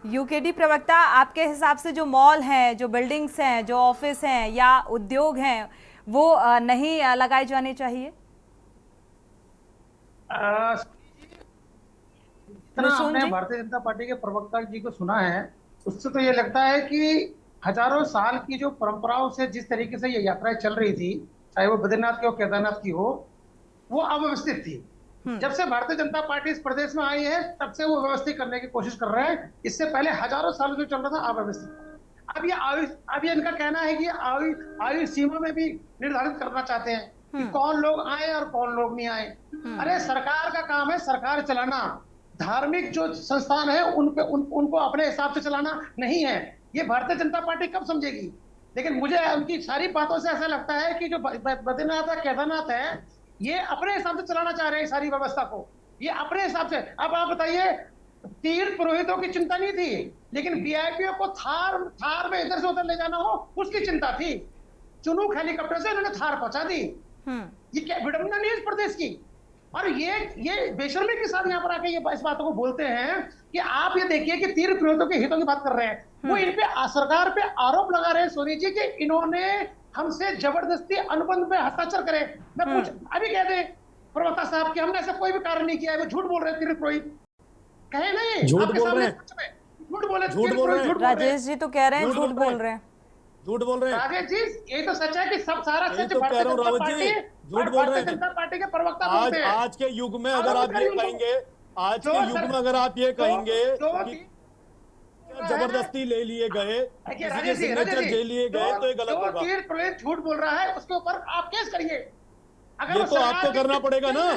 यूकेडी प्रवक्ता, आपके हिसाब से जो मॉल हैं, जो बिल्डिंग्स हैं, जो ऑफिस हैं या उद्योग हैं, वो नहीं लगाए जाने चाहिए? हमने भारतीय जनता पार्टी के प्रवक्ता जी को सुना है, उससे तो ये लगता है कि हजारों साल की जो परंपराओं से जिस तरीके से ये यात्राएं चल रही थी, चाहे वो बद्रीनाथ की हो, केदारनाथ की हो, वो अव्यवस्थित थी। जब से भारतीय जनता पार्टी इस प्रदेश में आई है तब से वो व्यवस्थित करने की कोशिश कर रहे हैं। इससे पहले हजारों साल जो चल रहा था अव्यवस्थित। अब ये इनका कहना है कि आयु सीमा में भी निर्धारित करना चाहते हैं कि कौन लोग आए और कौन लोग नहीं आए। अरे सरकार का काम है सरकार चलाना, धार्मिक जो संस्थान है उनको अपने हिसाब से चलाना नहीं है। ये भारतीय जनता पार्टी कब समझेगी? लेकिन मुझे उनकी सारी बातों से ऐसा लगता है कि जो बद्रीनाथ और केदारनाथ है ये अपने हिसाब से चलाना चाह रहे हैं सारी व्यवस्था को, ये अपने हिसाब से। अब आप बताइए, तीर्थ पुरोहितों की चिंता नहीं थी, लेकिन वीआईपीओ को थार में इधर से उधर ले जाना हो उसकी चिंता थी। चुनूक हेलीकॉप्टर से इन्होंने थार पहुंचा दी। ये क्या विडंबना नहीं है इस प्रदेश की? और ये बेशर्मी के साथ यहाँ पर आके ये इस बातों को बोलते हैं कि आप ये देखिए कि तीर्थ पुरोहितों के हितों की बात कर रहे हैं। वो इन पे सरकार पे आरोप लगा रहे हैं सोनी जी कि इन्होंने हमसे जबरदस्ती अनुबंध में हस्ताक्षर करे। मैं पूछ अभी कह दे प्रवक्ता साहब कि हमने ऐसा कोई भी कार्य नहीं किया है, वो झूठ बोल रहे हैं तीर्थ पुरोहित। कहे नहीं, झूठ आपके बोल सामने रहे हैं। सच में झूठ बोले, झूठ बोल रहे हैं। राजेश जी तो कह रहे हैं झूठ बोल रहे हैं। झूठ बोल रहे हैं। राजेश जी यही तो सच है कि सब सारा यही सच तो कह भारतीय रहा हूं जनता रावत जी, पार्टी झूठ बोल रहे हैं। जनता पार्टी के प्रवक्ता बोलते हैं। आज के युग में अगर आप ये कहेंगे, आज के युग में अगर आप ये कहेंगे कि जबरदस्ती ले लिए गए, किसी के सिग्नेचर ले लिए गए, तो ये गलत होगा। तीर्थ पुरोहित झूठ बोल रहा है उसके ऊपर आप केस करिए। अगर ये तो आपको करना पड़ेगा ना।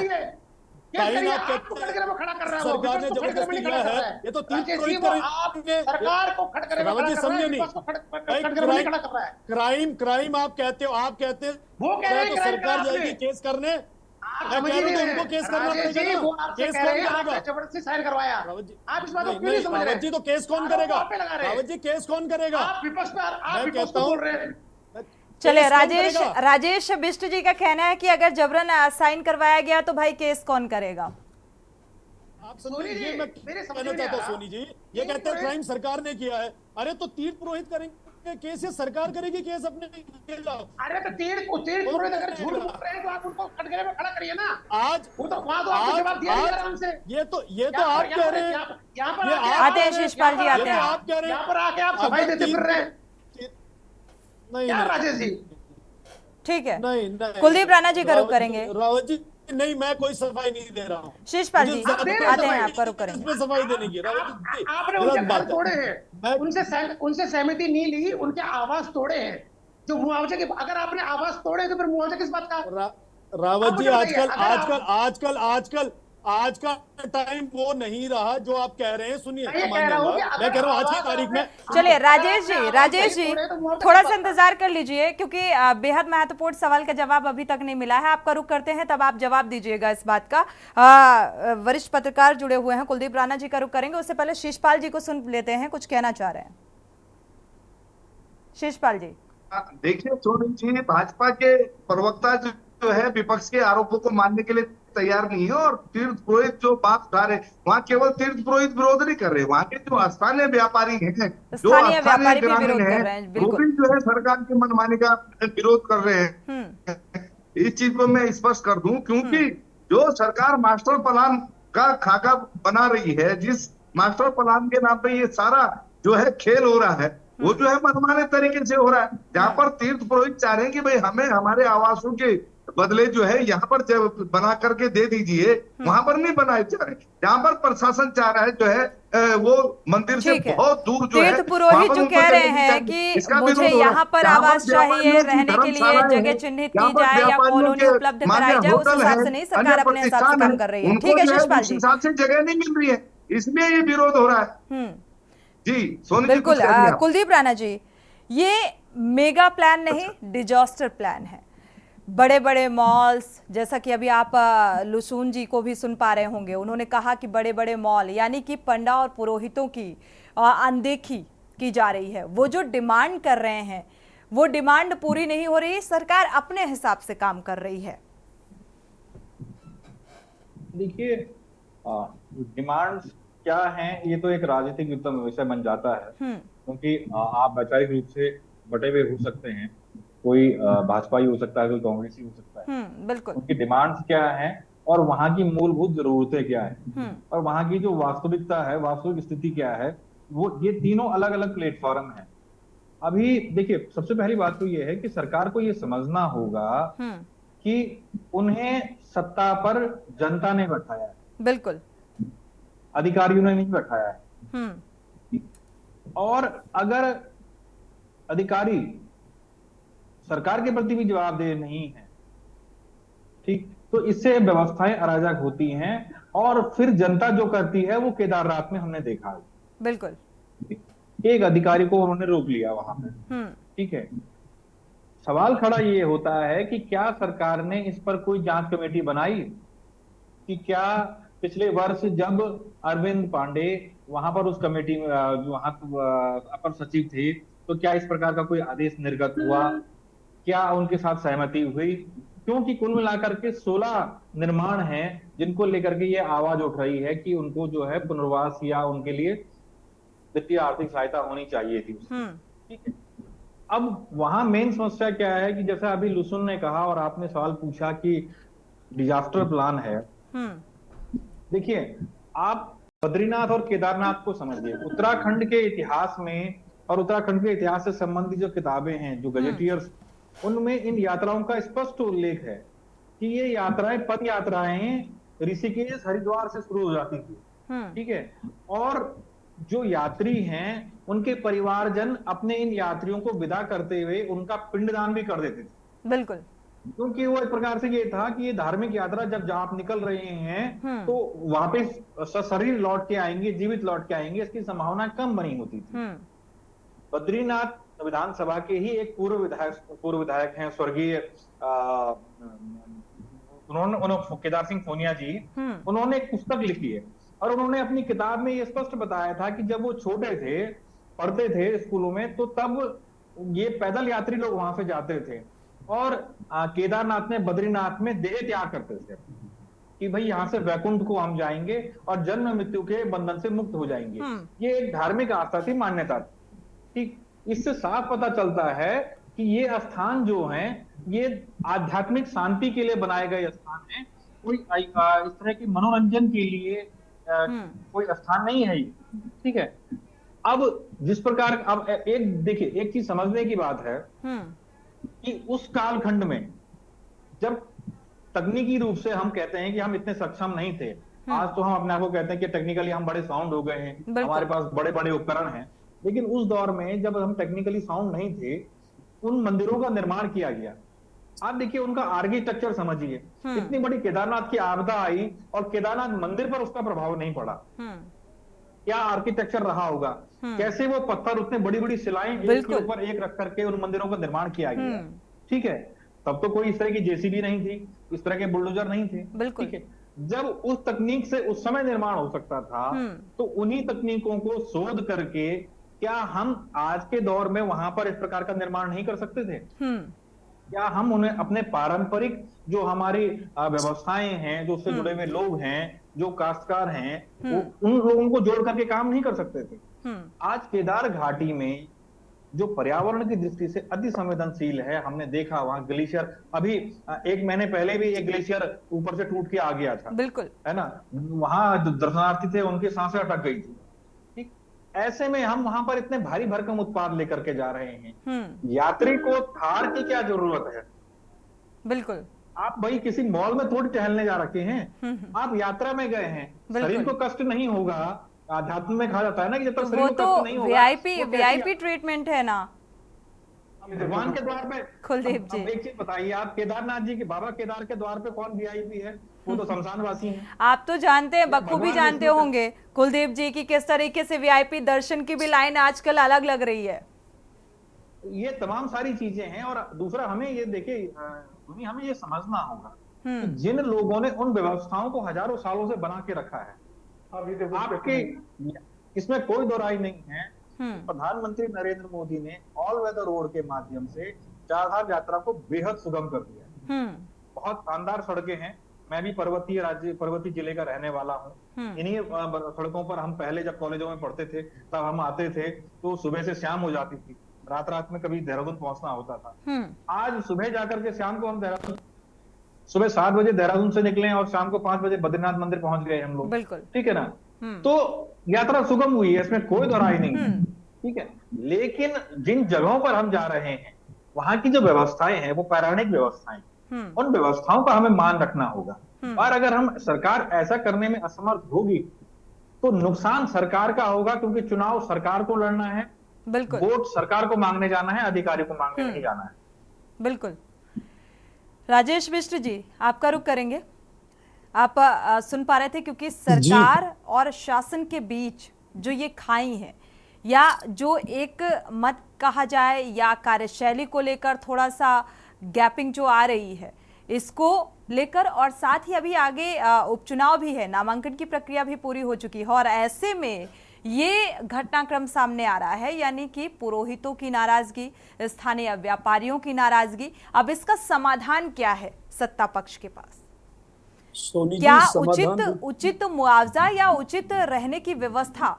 कहीं आप खड़ा कर रहा है सरकार ने जबरदस्ती किया है, ये तो तीर्थ पुरोहित करेंगे। सरकार को खड़ा करे रावत जी समझे नहीं, खड़ा कर रहा है। क्राइम आप कहते हो, आप कहते हैं वो कह रहे हैं तो सरकार जाएगी केस करने। मैं कह रहा हूं तो उनको केस करना पड़ेगा ना। केस कौन करेगा? जबरदस्ती साइन करवाया। आप इस बात को क्यों नहीं समझ रहे? रावत जी तो केस कौन करेगा? रावत जी केस कौन करेगा? आप विपक्ष पर आप मैं विपक्ष कहता को हूं, बोल रहे हैं। चलिए राजेश बिष्ट जी का कहना है कि अगर जबरन साइन करवाया गया तो भाई केस कौन करेगा? आप सुनिए, ये मैं कहना चाहता हूं सोनी जी, ये कहते हैं क्राइम सरकार ने किया है। अरे तो तीर्थ पुरोहित करेंगे केस, ये सरकार करेगी केस अपने खिलाफ। अरे तो तीर्थ पुरोहित अगर झूठ बोल रहे हैं तो आप उनको कटघरे में खड़ा करिए ना। आज वो तो वहां तो आपको जवाब दिया गया आराम से। ये तो आप कह रहे हैं, यहाँ पर आते हैं शिषपाल जी, आते हैं। आप कह रहे हैं, यहाँ पर आके आप सफाई देते फिर रहे हैं। नहीं राजेश जी ठीक है, नहीं कुलदीप राणा जी का रुख करेंगे। रावत जी नहीं, मैं कोई सफाई नहीं दे रहा हूँ। शिषपाल जी आते हैं, आपका रुख करेंगे। इसमें सफाई देने की आपने उनके घर तोड़े हैं, उनसे सहमति नहीं ली, उनके आवास तोड़े हैं। जो मुआवजे के, अगर आपने आवास तोड़े तो फिर मुआवजा किस बात का? रावत जी आज का टाइम वो नहीं रहा जो आप कह रहे हैं। सुनिए, मैं कह रहा हूँ आज की तारीख में। चलिए राजेश जी थोड़ा सा इंतजार कर लीजिए, क्योंकि बेहद महत्वपूर्ण सवाल का जवाब अभी तक नहीं मिला है। आपका रुख करते हैं, तब आप जवाब दीजिएगा इस बात का। वरिष्ठ पत्रकार जुड़े हुए हैं, कुलदीप राणा जी का रुख करेंगे। उससे पहले शिषपाल जी को सुन लेते हैं, कुछ कहना चाह रहे हैं शिषपाल जी। देखिए सोनी जी, भाजपा के प्रवक्ता जो है विपक्ष के आरोपों को मानने के लिए तैयार नहीं है। और तीर्थ पुरोहित जो बात उठा रहे, वहाँ केवल तीर्थ पुरोहित विरोध नहीं कर रहे, वहाँ के जो स्थानीय व्यापारी हैं, जो स्थानीय ग्रामीण हैं, वो भी जो है सरकार की मनमानी का विरोध कर रहे हैं। इस चीज को मैं स्पष्ट कर दूं, क्योंकि जो सरकार मास्टर प्लान का खाका बना रही है, जिस मास्टर प्लान के नाम पे ये सारा जो है खेल हो रहा है, वो जो है मनमाने तरीके से हो रहा है। जहाँ पर तीर्थ पुरोहित चाह रहे हैं कि भाई हमें हमारे आवासों के बदले जो है यहाँ पर बना करके दे दीजिए, वहां पर नहीं बनाए जा रहे। जहाँ पर प्रशासन चाह रहा है जो है वो मंदिर से बहुत दूर जो है, तीर्थ पुरोहित जो कह रहे हैं कि मुझे यहाँ पर आवास चाहिए, रहने के लिए जगह चिन्हित की जाए या कॉलोनी उपलब्ध कराई जाए, उस हिसाब से नहीं, सरकार अपने हिसाब से काम कर रही है। ठीक है शिषपाल जी, हिसाब से जगह नहीं मिल रही है, इसलिए ये विरोध हो रहा है। जी सोनी जी, बिल्कुल। कुलदीप राणा जी, ये मेगा प्लान नहीं, डिजास्टर प्लान है। बड़े बड़े मॉल्स, जैसा कि अभी आप लुसून जी को भी सुन पा रहे होंगे, उन्होंने कहा कि बड़े बड़े मॉल, यानी कि पंडा और पुरोहितों की अनदेखी की जा रही है। वो जो डिमांड कर रहे हैं वो डिमांड पूरी नहीं हो रही, सरकार अपने हिसाब से काम कर रही है। देखिए, डिमांड्स क्या हैं, ये तो एक राजनीतिक विषय बन जाता है, क्योंकि आप वैचारिक रूप से बटे हुए हो सकते हैं। कोई भाजपा ही हो सकता है, कोई कांग्रेस ही हो सकता है। बिल्कुल। उनकी डिमांड्स क्या हैं और वहां की मूलभूत जरूरतें क्या है, और वहां की जो वास्तविकता है, वास्तविक स्थिति क्या है, वो ये तीनों अलग अलग प्लेटफॉर्म है। अभी देखिए, सबसे पहली बात तो ये है कि सरकार को ये समझना होगा कि उन्हें सत्ता पर जनता ने बैठाया है, बिल्कुल, अधिकारियों ने नहीं बैठाया है। और अगर अधिकारी सरकार के प्रति भी जवाबदेह नहीं है, ठीक, तो इससे व्यवस्थाएं अराजक होती हैं और फिर जनता जो करती है वो केदारनाथ में हमने देखा है। बिल्कुल। एक अधिकारी को उन्होंने रोक लिया वहां पे, ठीक है। सवाल खड़ा ये होता है कि क्या सरकार ने इस पर कोई जांच कमेटी बनाई कि क्या पिछले वर्ष जब अरविंद पांडे वहां पर उस कमेटी में वहां अपर सचिव थे, तो क्या इस प्रकार का कोई आदेश निर्गत हुआ, क्या उनके साथ सहमति हुई? क्योंकि कुल मिलाकर के 16 निर्माण हैं जिनको लेकर के ये आवाज उठ रही है कि उनको जो है पुनर्वास या उनके लिए वित्तीय आर्थिक सहायता होनी चाहिए थी, ठीक है। अब वहां मेन समस्या क्या है कि जैसा अभी लुसुन ने कहा और आपने सवाल पूछा कि डिजास्टर प्लान है। देखिए, आप बद्रीनाथ और केदारनाथ को समझिए, उत्तराखंड के इतिहास में और उत्तराखंड के इतिहास से संबंधित जो किताबें हैं, जो गजेटियर्स, उनमें इन यात्राओं का स्पष्ट उल्लेख है कि ये यात्राएं पद यात्राएं ऋषिकेश हरिद्वार से शुरू हो जाती थी, ठीक है। और जो यात्री हैं उनके परिवारजन अपने इन यात्रियों को विदा करते हुए उनका पिंडदान भी कर देते थे। बिल्कुल। क्योंकि वो एक प्रकार से ये था कि ये धार्मिक यात्रा जब आप निकल रहे हैं तो वापस शरीर लौट के आएंगे, जीवित लौट के आएंगे, इसकी संभावना कम बनी होती थी। बद्रीनाथ विधानसभा के ही एक पूर्व विधायक हैं स्वर्गीय उन्होंने केदार सिंह फोनिया जी, उन्होंने एक पुस्तक लिखी है और उन्होंने अपनी किताब में ये स्पष्ट बताया था कि जब वो छोटे थे, पढ़ते थे स्कूलों में, तो तब ये पैदल यात्री लोग वहां से जाते थे और केदारनाथ में, बद्रीनाथ में देह त्याग करते थे कि भाई यहाँ से वैकुंठ को हम जाएंगे और जन्म मृत्यु के बंधन से मुक्त हो जाएंगे। ये एक धार्मिक आस्था थी, मान्यता थी, ठीक। इससे साफ पता चलता है कि ये स्थान जो हैं ये आध्यात्मिक शांति के लिए बनाए गए स्थान हैं, कोई इस तरह के मनोरंजन के लिए कोई स्थान नहीं है ये, ठीक है। अब जिस प्रकार, अब एक देखिए, एक चीज समझने की बात है कि उस कालखंड में जब तकनीकी रूप से हम कहते हैं कि हम इतने सक्षम नहीं थे, आज तो हम अपने आप को कहते हैं कि टेक्निकली हम बड़े साउंड हो गए हैं, हमारे पास बड़े बड़े उपकरण हैं, लेकिन उस दौर में जब हम टेक्निकली साउंड नहीं थे, उन मंदिरों का निर्माण किया गया। आप देखिए उनका आर्किटेक्चर समझिए, इतनी बड़ी केदारनाथ की आपदा आई और केदारनाथ मंदिर पर उसका प्रभाव नहीं पड़ा। क्या आर्किटेक्चर रहा होगा, कैसे वो पत्थर, उतने बड़ी बड़ी शिलाएं एक के ऊपर एक रख करके उन मंदिरों का निर्माण किया गया, ठीक है। तब तो कोई इस तरह की जेसीबी नहीं थी, इस तरह के बुलडोजर नहीं थे, ठीक है। जब उस तकनीक से उस समय निर्माण हो सकता था, तो उन्हीं तकनीकों को शोध करके क्या हम आज के दौर में वहां पर इस प्रकार का निर्माण नहीं कर सकते थे? क्या हम उन्हें अपने पारंपरिक जो हमारी व्यवस्थाएं हैं, जो उससे जुड़े हुए लोग हैं, जो काश्तकार हैं, उन लोगों को जोड़ करके काम नहीं कर सकते थे? आज केदार घाटी में जो पर्यावरण की दृष्टि से अति संवेदनशील है, हमने देखा वहां ग्लेशियर, अभी एक महीने पहले भी एक ग्लेशियर ऊपर से टूट के आ गया था, बिल्कुल, है ना। वहां जो दर्शनार्थी थे उनकी सांसें अटक गई थी, ठीक। ऐसे में हम वहां पर इतने भारी भरकम उत्पाद लेकर के जा रहे हैं, यात्री को थार की क्या जरूरत है? बिल्कुल। आप भाई किसी मॉल में थोड़ी टहलने जा रखे हैं, आप यात्रा में गए हैं, शरीर को कष्ट नहीं होगा। आध्यात्म में कहा जाता है ना कि जब तक शरीर को कष्ट नहीं होगा, वीआईपी ट्रीटमेंट है ना भगवान के द्वार पे। कुलदीप जी, एक चीज बताइए, आप केदारनाथ जी के, बाबा केदार के द्वार पे कौन वीआईपी है? वो तो शमशानवासी हैं। आप तो जानते हैं, बखूबी जानते होंगे कुलदीप जी की किस तरीके से वीआईपी दर्शन की भी लाइन आजकल अलग लग रही है। ये तमाम सारी चीजें हैं। और दूसरा, हमें ये देखिए, हमें ये समझना होगा कि जिन लोगों ने उन व्यवस्थाओं को हजारों सालों से बना के रखा है, आपके इसमें कोई दो राय नहीं है, प्रधानमंत्री नरेंद्र मोदी ने ऑल वेदर रोड के माध्यम से चारधाम यात्रा को बेहद सुगम कर दिया। बहुत शानदार सड़कें हैं। मैं भी पर्वतीय जिले का रहने वाला हूँ। इन्हीं सड़कों पर हम पहले जब कॉलेजों में पढ़ते थे तब हम आते थे तो सुबह से शाम हो जाती थी, रात में कभी देहरादून पहुंचना होता था। आज सुबह जाकर के शाम को हम देहरादून, सुबह 7 बजे देहरादून से निकले और शाम को 5 बजे बद्रीनाथ मंदिर पहुंच गए हम लोग, बिल्कुल, ठीक है ना। तो यात्रा सुगम हुई है, इसमें कोई दोहराई नहीं है, ठीक है। लेकिन जिन जगहों पर हम जा रहे हैं वहां की जो व्यवस्थाएं हैं वो पौराणिक व्यवस्थाएं, उन व्यवस्थाओं का हमें मान रखना होगा। और अगर हम सरकार ऐसा करने में असमर्थ होगी तो नुकसान सरकार का होगा, क्योंकि चुनाव सरकार को लड़ना है, बिल्कुल वोट सरकार को मांगने जाना है, अधिकारी को मांगने नहीं जाना है। बिल्कुल। राजेश मिश्र जी, आपका रुख करेंगे। आप सुन पा रहे थे, क्योंकि सरकार और शासन के बीच जो ये खाई है, या जो एक मत कहा जाए या कार्यशैली को लेकर थोड़ा सा गैपिंग जो आ रही है, इसको लेकर, और साथ ही अभी आगे उपचुनाव भी है, नामांकन की प्रक्रिया भी पूरी हो चुकी है, और ऐसे में ये घटनाक्रम सामने आ रहा है, यानी कि पुरोहितों की नाराजगी, स्थानीय व्यापारियों की नाराजगी। अब इसका समाधान क्या है सत्ता पक्ष के पास? क्या उचित मुआवजा या उचित रहने की व्यवस्था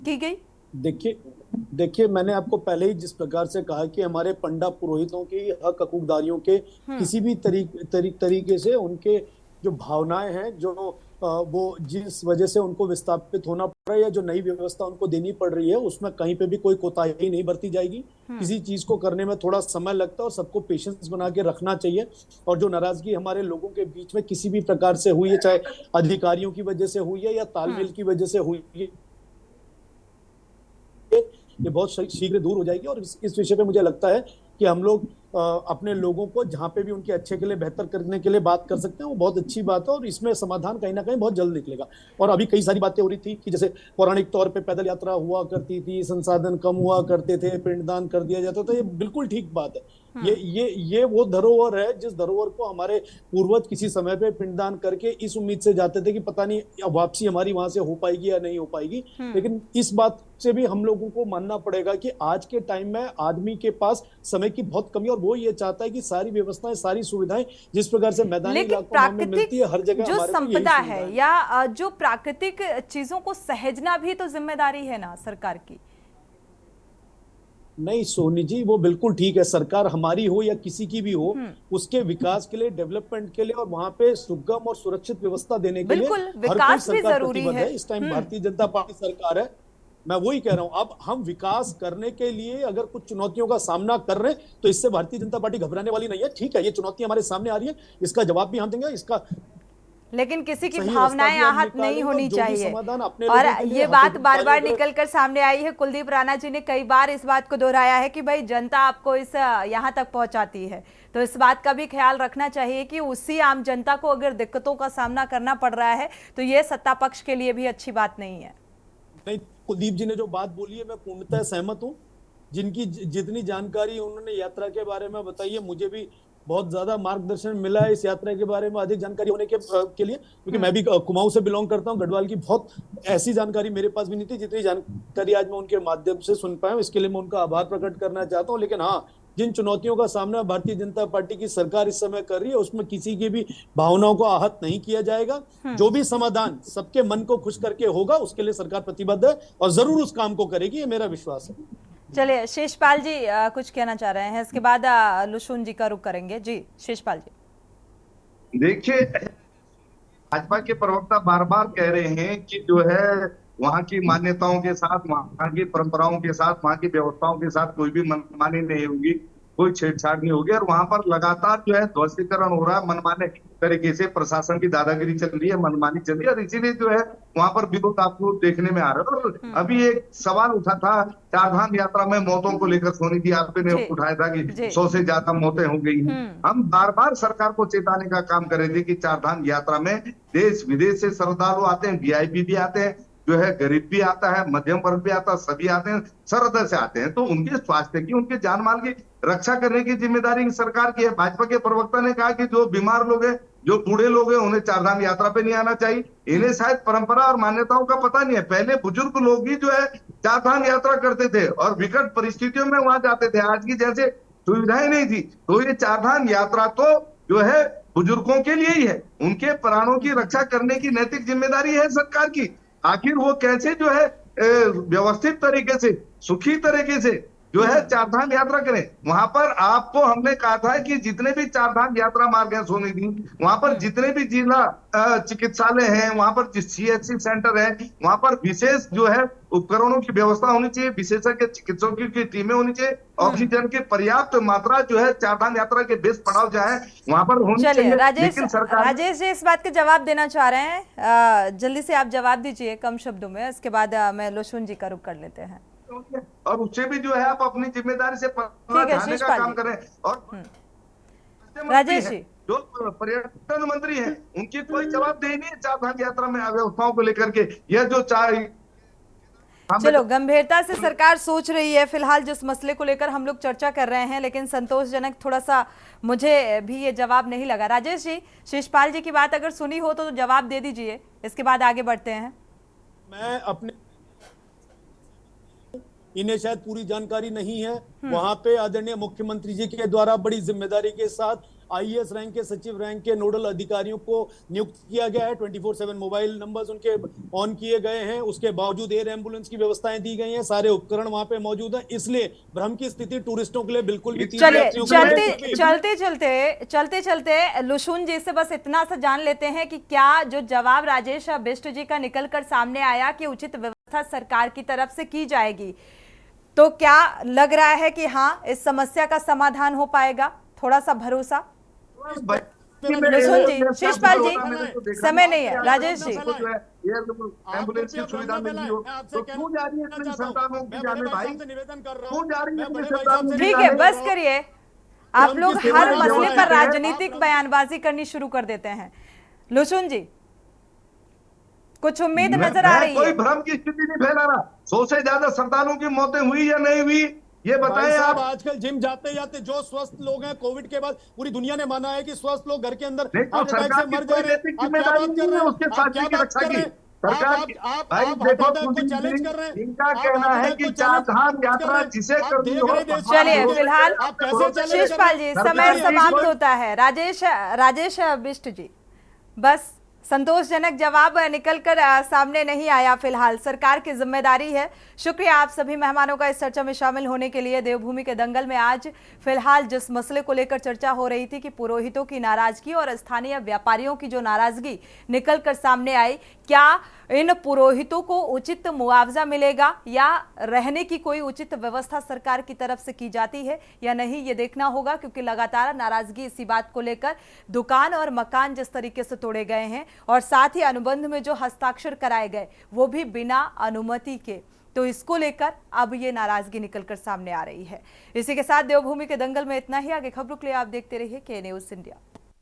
की गई? देखिए मैंने आपको पहले ही जिस प्रकार से कहा कि हमारे पंडा पुरोहितों की हक हकूकदारियों के किसी भी तरीके से उनके जो भावनाएं हैं, जो वो जिस वजह से उनको विस्थापित होना पड़ रहा है या जो नई व्यवस्था उनको देनी पड़ रही है, उसमें कहीं पे भी कोई कोताही नहीं बरती जाएगी। किसी चीज को करने में थोड़ा समय लगता है और सबको पेशेंस बना के रखना चाहिए। और जो नाराजगी हमारे लोगों के बीच में किसी भी प्रकार से हुई है, चाहे अधिकारियों की वजह से हुई है या तालमेल की वजह से हुई है, ये बहुत शीघ्र दूर हो जाएगी। और इस विषय पे मुझे लगता है कि हम लोग अपने लोगों को जहां पे भी उनके अच्छे के लिए, बेहतर करने के लिए बात कर सकते हैं, वो बहुत अच्छी बात है। और इसमें समाधान कहीं ना कहीं बहुत जल्द निकलेगा। और अभी कई सारी बातें हो रही थी कि जैसे पौराणिक तौर पे पैदल यात्रा हुआ करती थी, संसाधन कम हुआ करते थे, पिंडदान कर दिया जाता था, ये बिल्कुल ठीक बात है। ये वो धरोहर है जिस धरोहर को हमारे पूर्वज किसी समय पे पिंडदान करके इस उम्मीद से जाते थे कि पता नहीं वापसी हमारी वहां से हो पाएगी या नहीं हो पाएगी। लेकिन इस बात से भी हम लोगों को मानना पड़ेगा कि आज के टाइम में आदमी के पास समय की बहुत कमी, और वो ये चाहता है कि सारी व्यवस्थाएं, सारी सुविधाएं जिस प्रकार से मैदानी इलाकों में मिलती है, हर जगह जो संपदा है या जो प्राकृतिक चीजों को सहेजना भी तो जिम्मेदारी है ना सरकार की। नहीं सोनी जी, वो बिल्कुल ठीक है। सरकार हमारी हो या किसी की भी हो, उसके विकास के लिए, डेवलपमेंट के लिए और वहां पे सुगम और सुरक्षित व्यवस्था देने के लिए विकास भी जरूरी है। इस टाइम भारतीय जनता पार्टी सरकार है, मैं वही कह रहा हूं। अब हम विकास करने के लिए अगर कुछ चुनौतियों का सामना कर रहे हैं, तो इससे भारतीय जनता पार्टी घबराने वाली नहीं है। ठीक है, ये चुनौती हमारे सामने आ रही है, इसका जवाब भी हम देंगे, इसका लेकिन किसी की भावनाएं आहत नहीं होनी चाहिए। और ये बात बार बार निकलकर सामने आई है। कुलदीप राणा जी ने कई बार इस बात को दोहराया है कि भाई जनता आपको इस यहाँ तक पहुंचाती है, तो इस बात का भी ख्याल रखना चाहिए कि उसी आम जनता को अगर दिक्कतों का सामना करना पड़ रहा है, तो ये सत्ता पक्ष के लिए भी अच्छी बात नहीं है। नहीं, कुलदीप जी ने जो बात बोली है मैं पूर्णतः सहमत हूँ। जिनकी जितनी जानकारी उन्होंने यात्रा के बारे में बताई है, मुझे भी बहुत ज्यादा मार्गदर्शन मिला है इस यात्रा के बारे में अधिक जानकारी होने के लिए, क्योंकि मैं भी कुमाऊं से बिलोंग करता हूं। गढ़वाल की बहुत ऐसी जानकारी मेरे पास भी नहीं थी जितनी जानकारी आज मैं उनके माध्यम से सुन पाया हूं। इसके लिए मैं उनका आभार प्रकट करना चाहता हूं। लेकिन हाँ, जिन चुनौतियों का सामना भारतीय जनता पार्टी की सरकार इस समय कर रही है, उसमें किसी की भी भावनाओं को आहत नहीं किया जाएगा। जो भी समाधान सबके मन को खुश करके होगा, उसके लिए सरकार प्रतिबद्ध है और जरूर उस काम को करेगी, ये मेरा विश्वास है। चलिए, शेषपाल जी कुछ कहना चाह रहे हैं, इसके बाद लुशुन जी का रुख करेंगे। जी शेषपाल जी। देखिए, भाजपा के प्रवक्ता बार बार कह रहे हैं कि जो है वहां की मान्यताओं के साथ, वहां की परंपराओं के साथ, वहां की व्यवस्थाओं के साथ कोई भी मनमानी नहीं होगी, कोई छेड़छाड़ नहीं होगी। और वहां पर लगातार जो है ध्वस्तीकरण हो रहा है, मनमाने तरीके से प्रशासन की दादागिरी चल रही है, मनमानी चल रही है, और इसीलिए जो है वहां पर विरोध आपको देखने में आ रहा है। और अभी एक सवाल उठा था चारधाम यात्रा में मौतों को लेकर, सोनी जी आपने उठाया था कि 100 से ज्यादा मौतें हो गई हैं। हम बार बार सरकार को चेताने का काम कर रहे थे कि चारधाम यात्रा में देश विदेश से श्रद्धालु आते हैं, वीआईपी भी आते हैं, जो है गरीब भी आता है, मध्यम वर्ग भी आता है, सभी आते हैं, सरहद से आते हैं। तो उनके स्वास्थ्य की, उनके जान माल की रक्षा करने की जिम्मेदारी सरकार की है। भाजपा के प्रवक्ता ने कहा कि जो बीमार लोग हैं, जो बूढ़े लोग हैं, उन्हें चारधाम यात्रा पे नहीं आना चाहिए। इन्हें शायद परंपरा और मान्यताओं का पता नहीं है। पहले बुजुर्ग लोग ही जो है चारधाम यात्रा करते थे और विकट परिस्थितियों में वहां जाते थे, आज की जैसे सुविधाएं नहीं थी। तो ये चारधाम यात्रा तो जो है बुजुर्गों के लिए ही है, उनके प्राणों की रक्षा करने की नैतिक जिम्मेदारी है सरकार की। आखिर वो कैसे जो है व्यवस्थित तरीके से, सुखी तरीके से जो है चारधाम यात्रा करें। वहां पर आपको हमने कहा था कि जितने भी चारधाम यात्रा मार्ग हैं सोनी जी, वहां पर जितने भी जिला चिकित्सालय हैं, वहां पर सीएचसी सेंटर है, वहां पर विशेष जो है उपकरणों की व्यवस्था होनी चाहिए, विशेषज्ञ चिकित्सकों की टीमें होनी चाहिए, ऑक्सीजन की पर्याप्त मात्रा जो है चारधाम यात्रा के बेस पड़ाव जाए वहां पर होनी चाहिए। राजेश जी इस बात के जवाब देना चाह रहे हैं, जल्दी से आप जवाब दीजिए कम शब्दों में, इसके बाद मैं लुशुन जी का रुख कर लेते हैं। और उससे भी जो है आप अपनी जिम्मेदारी से पता ठीक है, ढाने का शिषपाल काम जी। करें। और मंत्री राजेश हैं, जी। जो पर्यटन मंत्री हैं, उनकी कोई जवाबदेही नहीं है चार धाम यात्रा में व्यवस्थाओं को लेकर के। यह जो चलो, गंभीरता से सरकार सोच रही है फिलहाल जिस मसले को लेकर हम लोग चर्चा कर रहे हैं, लेकिन संतोषजनक थोड़ा सा मुझे भी ये जवाब नहीं लगा। राजेश जी, शिषपाल जी की बात अगर सुनी हो तो जवाब दे दीजिए, इसके बाद आगे बढ़ते हैं। मैं अपने इन्हें शायद पूरी जानकारी नहीं है। वहां पे आदरणीय मुख्यमंत्री जी के द्वारा बड़ी जिम्मेदारी के साथ आईएएस रैंक के, सचिव रैंक के नोडल अधिकारियों को नियुक्त किया गया है। 24/7 मोबाइल नंबर्स उनके ऑन किए गए हैं। उसके बावजूद एयर एम्बुलेंस की व्यवस्थाएं दी गई हैं, सारे उपकरण वहां पे मौजूद हैं। इसलिए भ्रम की स्थिति टूरिस्टों के लिए बिल्कुल भी चलिए, चलते चलते लुशुन जी से बस इतना सा जान लेते हैं कि क्या जो जवाब राजेश बिष्ट जी का निकल कर सामने आया कि उचित व्यवस्था सरकार की तरफ से की जाएगी, तो क्या लग रहा है कि हाँ इस समस्या का समाधान हो पाएगा? थोड़ा सा भरोसा। लुशुन जी, शिषपाल जी, समय नहीं है। राजेश जी, एम्बुलेंस की सुविधा मिल रही हो तो क्यों जा रही है इतनी संतानों की जाने भाई? क्यों जा रही है इतनी संतानों की ठीक जाने? है, बस करिए। आप लोग हर मसले पर राजनीतिक बयानबाजी करनी शुरू कर देते हैं। लुशुन जी, कुछ उम्मीद नजर आ रही कोई है? भ्रम की स्थिति नहीं फैला रहा। 100 से ज्यादा संतानों की मौतें हुई या नहीं हुई, ये बताएं आप। आजकल जिम जाते जाते जो स्वस्थ लोग हैं, कोविड के बाद पूरी दुनिया ने माना है कि स्वस्थ लोग घर के अंदर नहीं तो हार्ट अटैक सरकार से की मर जा कोई रहे हैं। नैतिक आप क्या जिम्मेदारी बात कर नहीं रहे है हैं? उसके आप साथी क्या की बात रक्षा कर की। रहे हैं? सरकार भाई आप देखो हार्ट अटैक को चैलेंज कर रहे हैं। इनका आप कहना हार्ट है अटैक कि को चार चैलेंज धाम कर यात्रा रहे हैं। जिसे आप करनी देख हो, रहे हैं देश चलिए, में फिलहाल आप कैसे चैलेंज शिषपाल जी, समय समाप्त होता है। राजेश बिष्ट जी, बस संतोषजनक जवाब निकलकर सामने नहीं आया। फिलहाल सरकार की जिम्मेदारी है। शुक्रिया आप सभी मेहमानों का इस चर्चा में शामिल होने के लिए। देवभूमि के दंगल में आज फिलहाल जिस मसले को लेकर चर्चा हो रही थी कि पुरोहितों की नाराजगी और स्थानीय व्यापारियों की जो नाराजगी निकलकर सामने आई, क्या इन पुरोहितों को उचित मुआवजा मिलेगा या रहने की कोई उचित व्यवस्था सरकार की तरफ से की जाती है या नहीं, ये देखना होगा, क्योंकि लगातार नाराजगी इसी बात को लेकर दुकान और मकान जिस तरीके से तोड़े गए हैं और साथ ही अनुबंध में जो हस्ताक्षर कराए गए वो भी बिना अनुमति के, तो इसको लेकर अब ये नाराजगी निकलकर सामने आ रही है। इसी के साथ देवभूमि के दंगल में इतना ही। आगे खबरों के लिए आप देखते रहिए के न्यूज़ इंडिया।